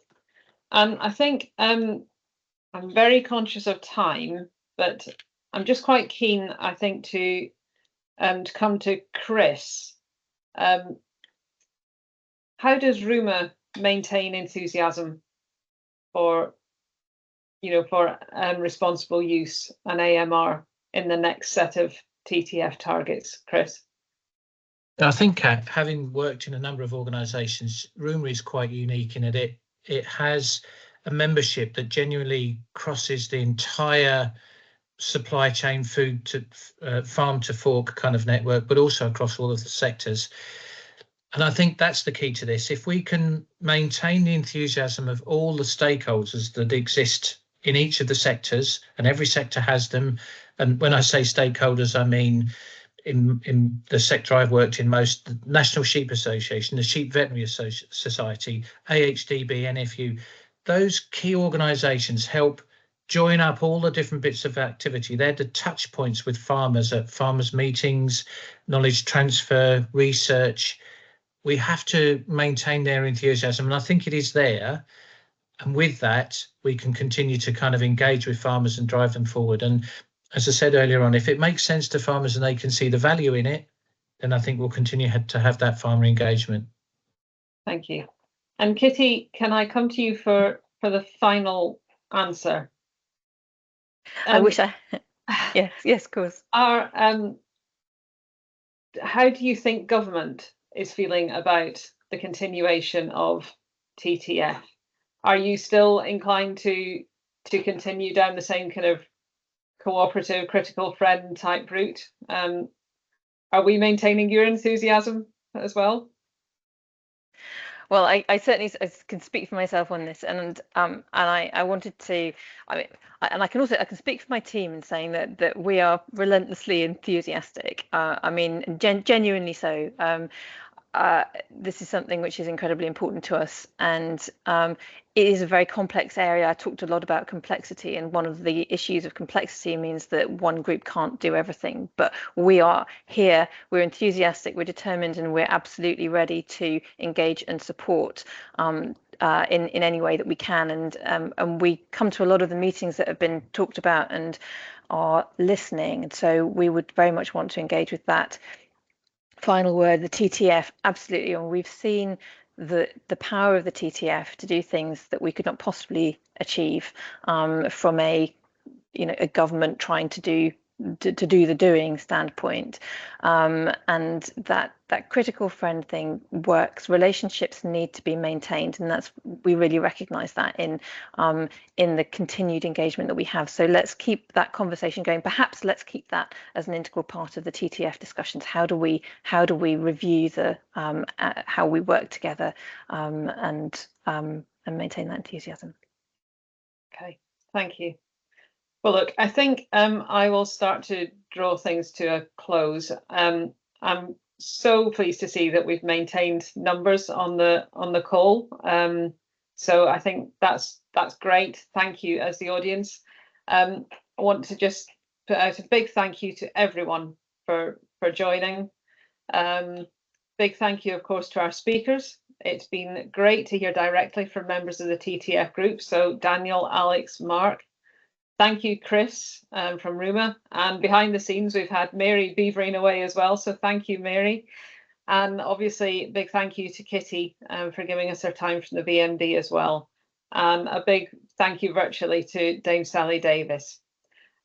S1: I think I'm very conscious of time, but I'm just quite keen, I think, to come to Chris. How does RUMA maintain enthusiasm for responsible use and AMR in the next set of TTF targets, Chris?
S2: I think, having worked in a number of organisations, RUMA is quite unique in that it has a membership that genuinely crosses the entire supply chain, food to farm to fork kind of network, but also across all of the sectors. And I think that's the key to this. If we can maintain the enthusiasm of all the stakeholders that exist in each of the sectors, and every sector has them, and when I say stakeholders, I mean in the sector I've worked in most, the National Sheep Association, the Sheep Veterinary Society, AHDB, NFU, those key organisations help join up all the different bits of activity. They're the touch points with farmers at farmers meetings, knowledge transfer, research. We have to maintain their enthusiasm, and I think it is there. And with that, we can continue to kind of engage with farmers and drive them forward. And as I said earlier on, if it makes sense to farmers and they can see the value in it, then I think we'll continue to have that farmer engagement. Thank you.
S1: And Kitty, can I come to you for the final answer?
S6: I wish I, yes, of course.
S1: How do you think government is feeling about the continuation of TTF? Are you still inclined to continue down the same kind of cooperative, critical friend type route? Are we maintaining your enthusiasm as well?
S6: Well, I certainly can speak for myself on this, and I wanted to, I can speak for my team in saying that we are relentlessly enthusiastic. I mean, genuinely so. This is something which is incredibly important to us, and it is a very complex area. I talked a lot about complexity, and one of the issues of complexity means that one group can't do everything, but we are here, we're enthusiastic, we're determined, and we're absolutely ready to engage and support in any way that we can, and we come to a lot of the meetings that have been talked about and are listening, and so we would very much want to engage with that. Final word, the TTF, absolutely. And we've seen the power of the TTF to do things that we could not possibly achieve from a government trying to do the doing standpoint, and that critical friend thing works. Relationships need to be maintained, and we really recognise that in the continued engagement that we have. So let's keep that conversation going. Perhaps let's keep that as an integral part of the TTF discussions. How do we review how we work together and maintain that enthusiasm?
S1: Okay, thank you. Well, look, I think I will start to draw things to a close. I'm so pleased to see that we've maintained numbers on the call. So I think that's great. Thank you as the audience. I want to just put out a big thank you to everyone for joining. Big thank you, of course, to our speakers. It's been great to hear directly from members of the TTF group. So Daniel, Alex, Mark. Thank you, Chris, from RUMA. And behind the scenes, we've had Mary beavering away as well. So thank you, Mary. And obviously, big thank you to Kitty for giving us her time from the VMD as well. And a big thank you virtually to Dame Sally Davis.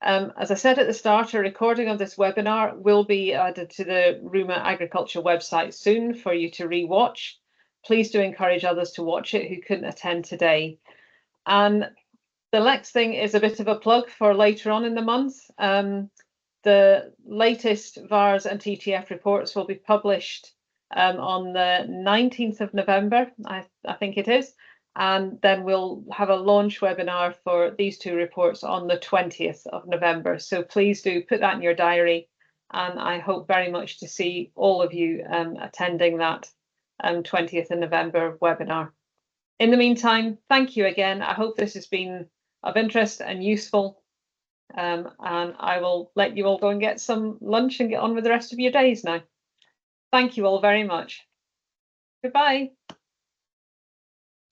S1: As I said at the start, a recording of this webinar will be added to the RUMA Agriculture website soon for you to re-watch. Please do encourage others to watch it who couldn't attend today. And the next thing is a bit of a plug for later on in the month. The latest VARS and TTF reports will be published on the 19th of November, I think it is. And then we'll have a launch webinar for these two reports on the 20th of November. So please do put that in your diary. And I hope very much to see all of you attending that 20th of November webinar. In the meantime, thank you again. I hope this has been of interest and useful, and I will let you all go and get some lunch and get on with the rest of your days now. Thank you all very much. Goodbye.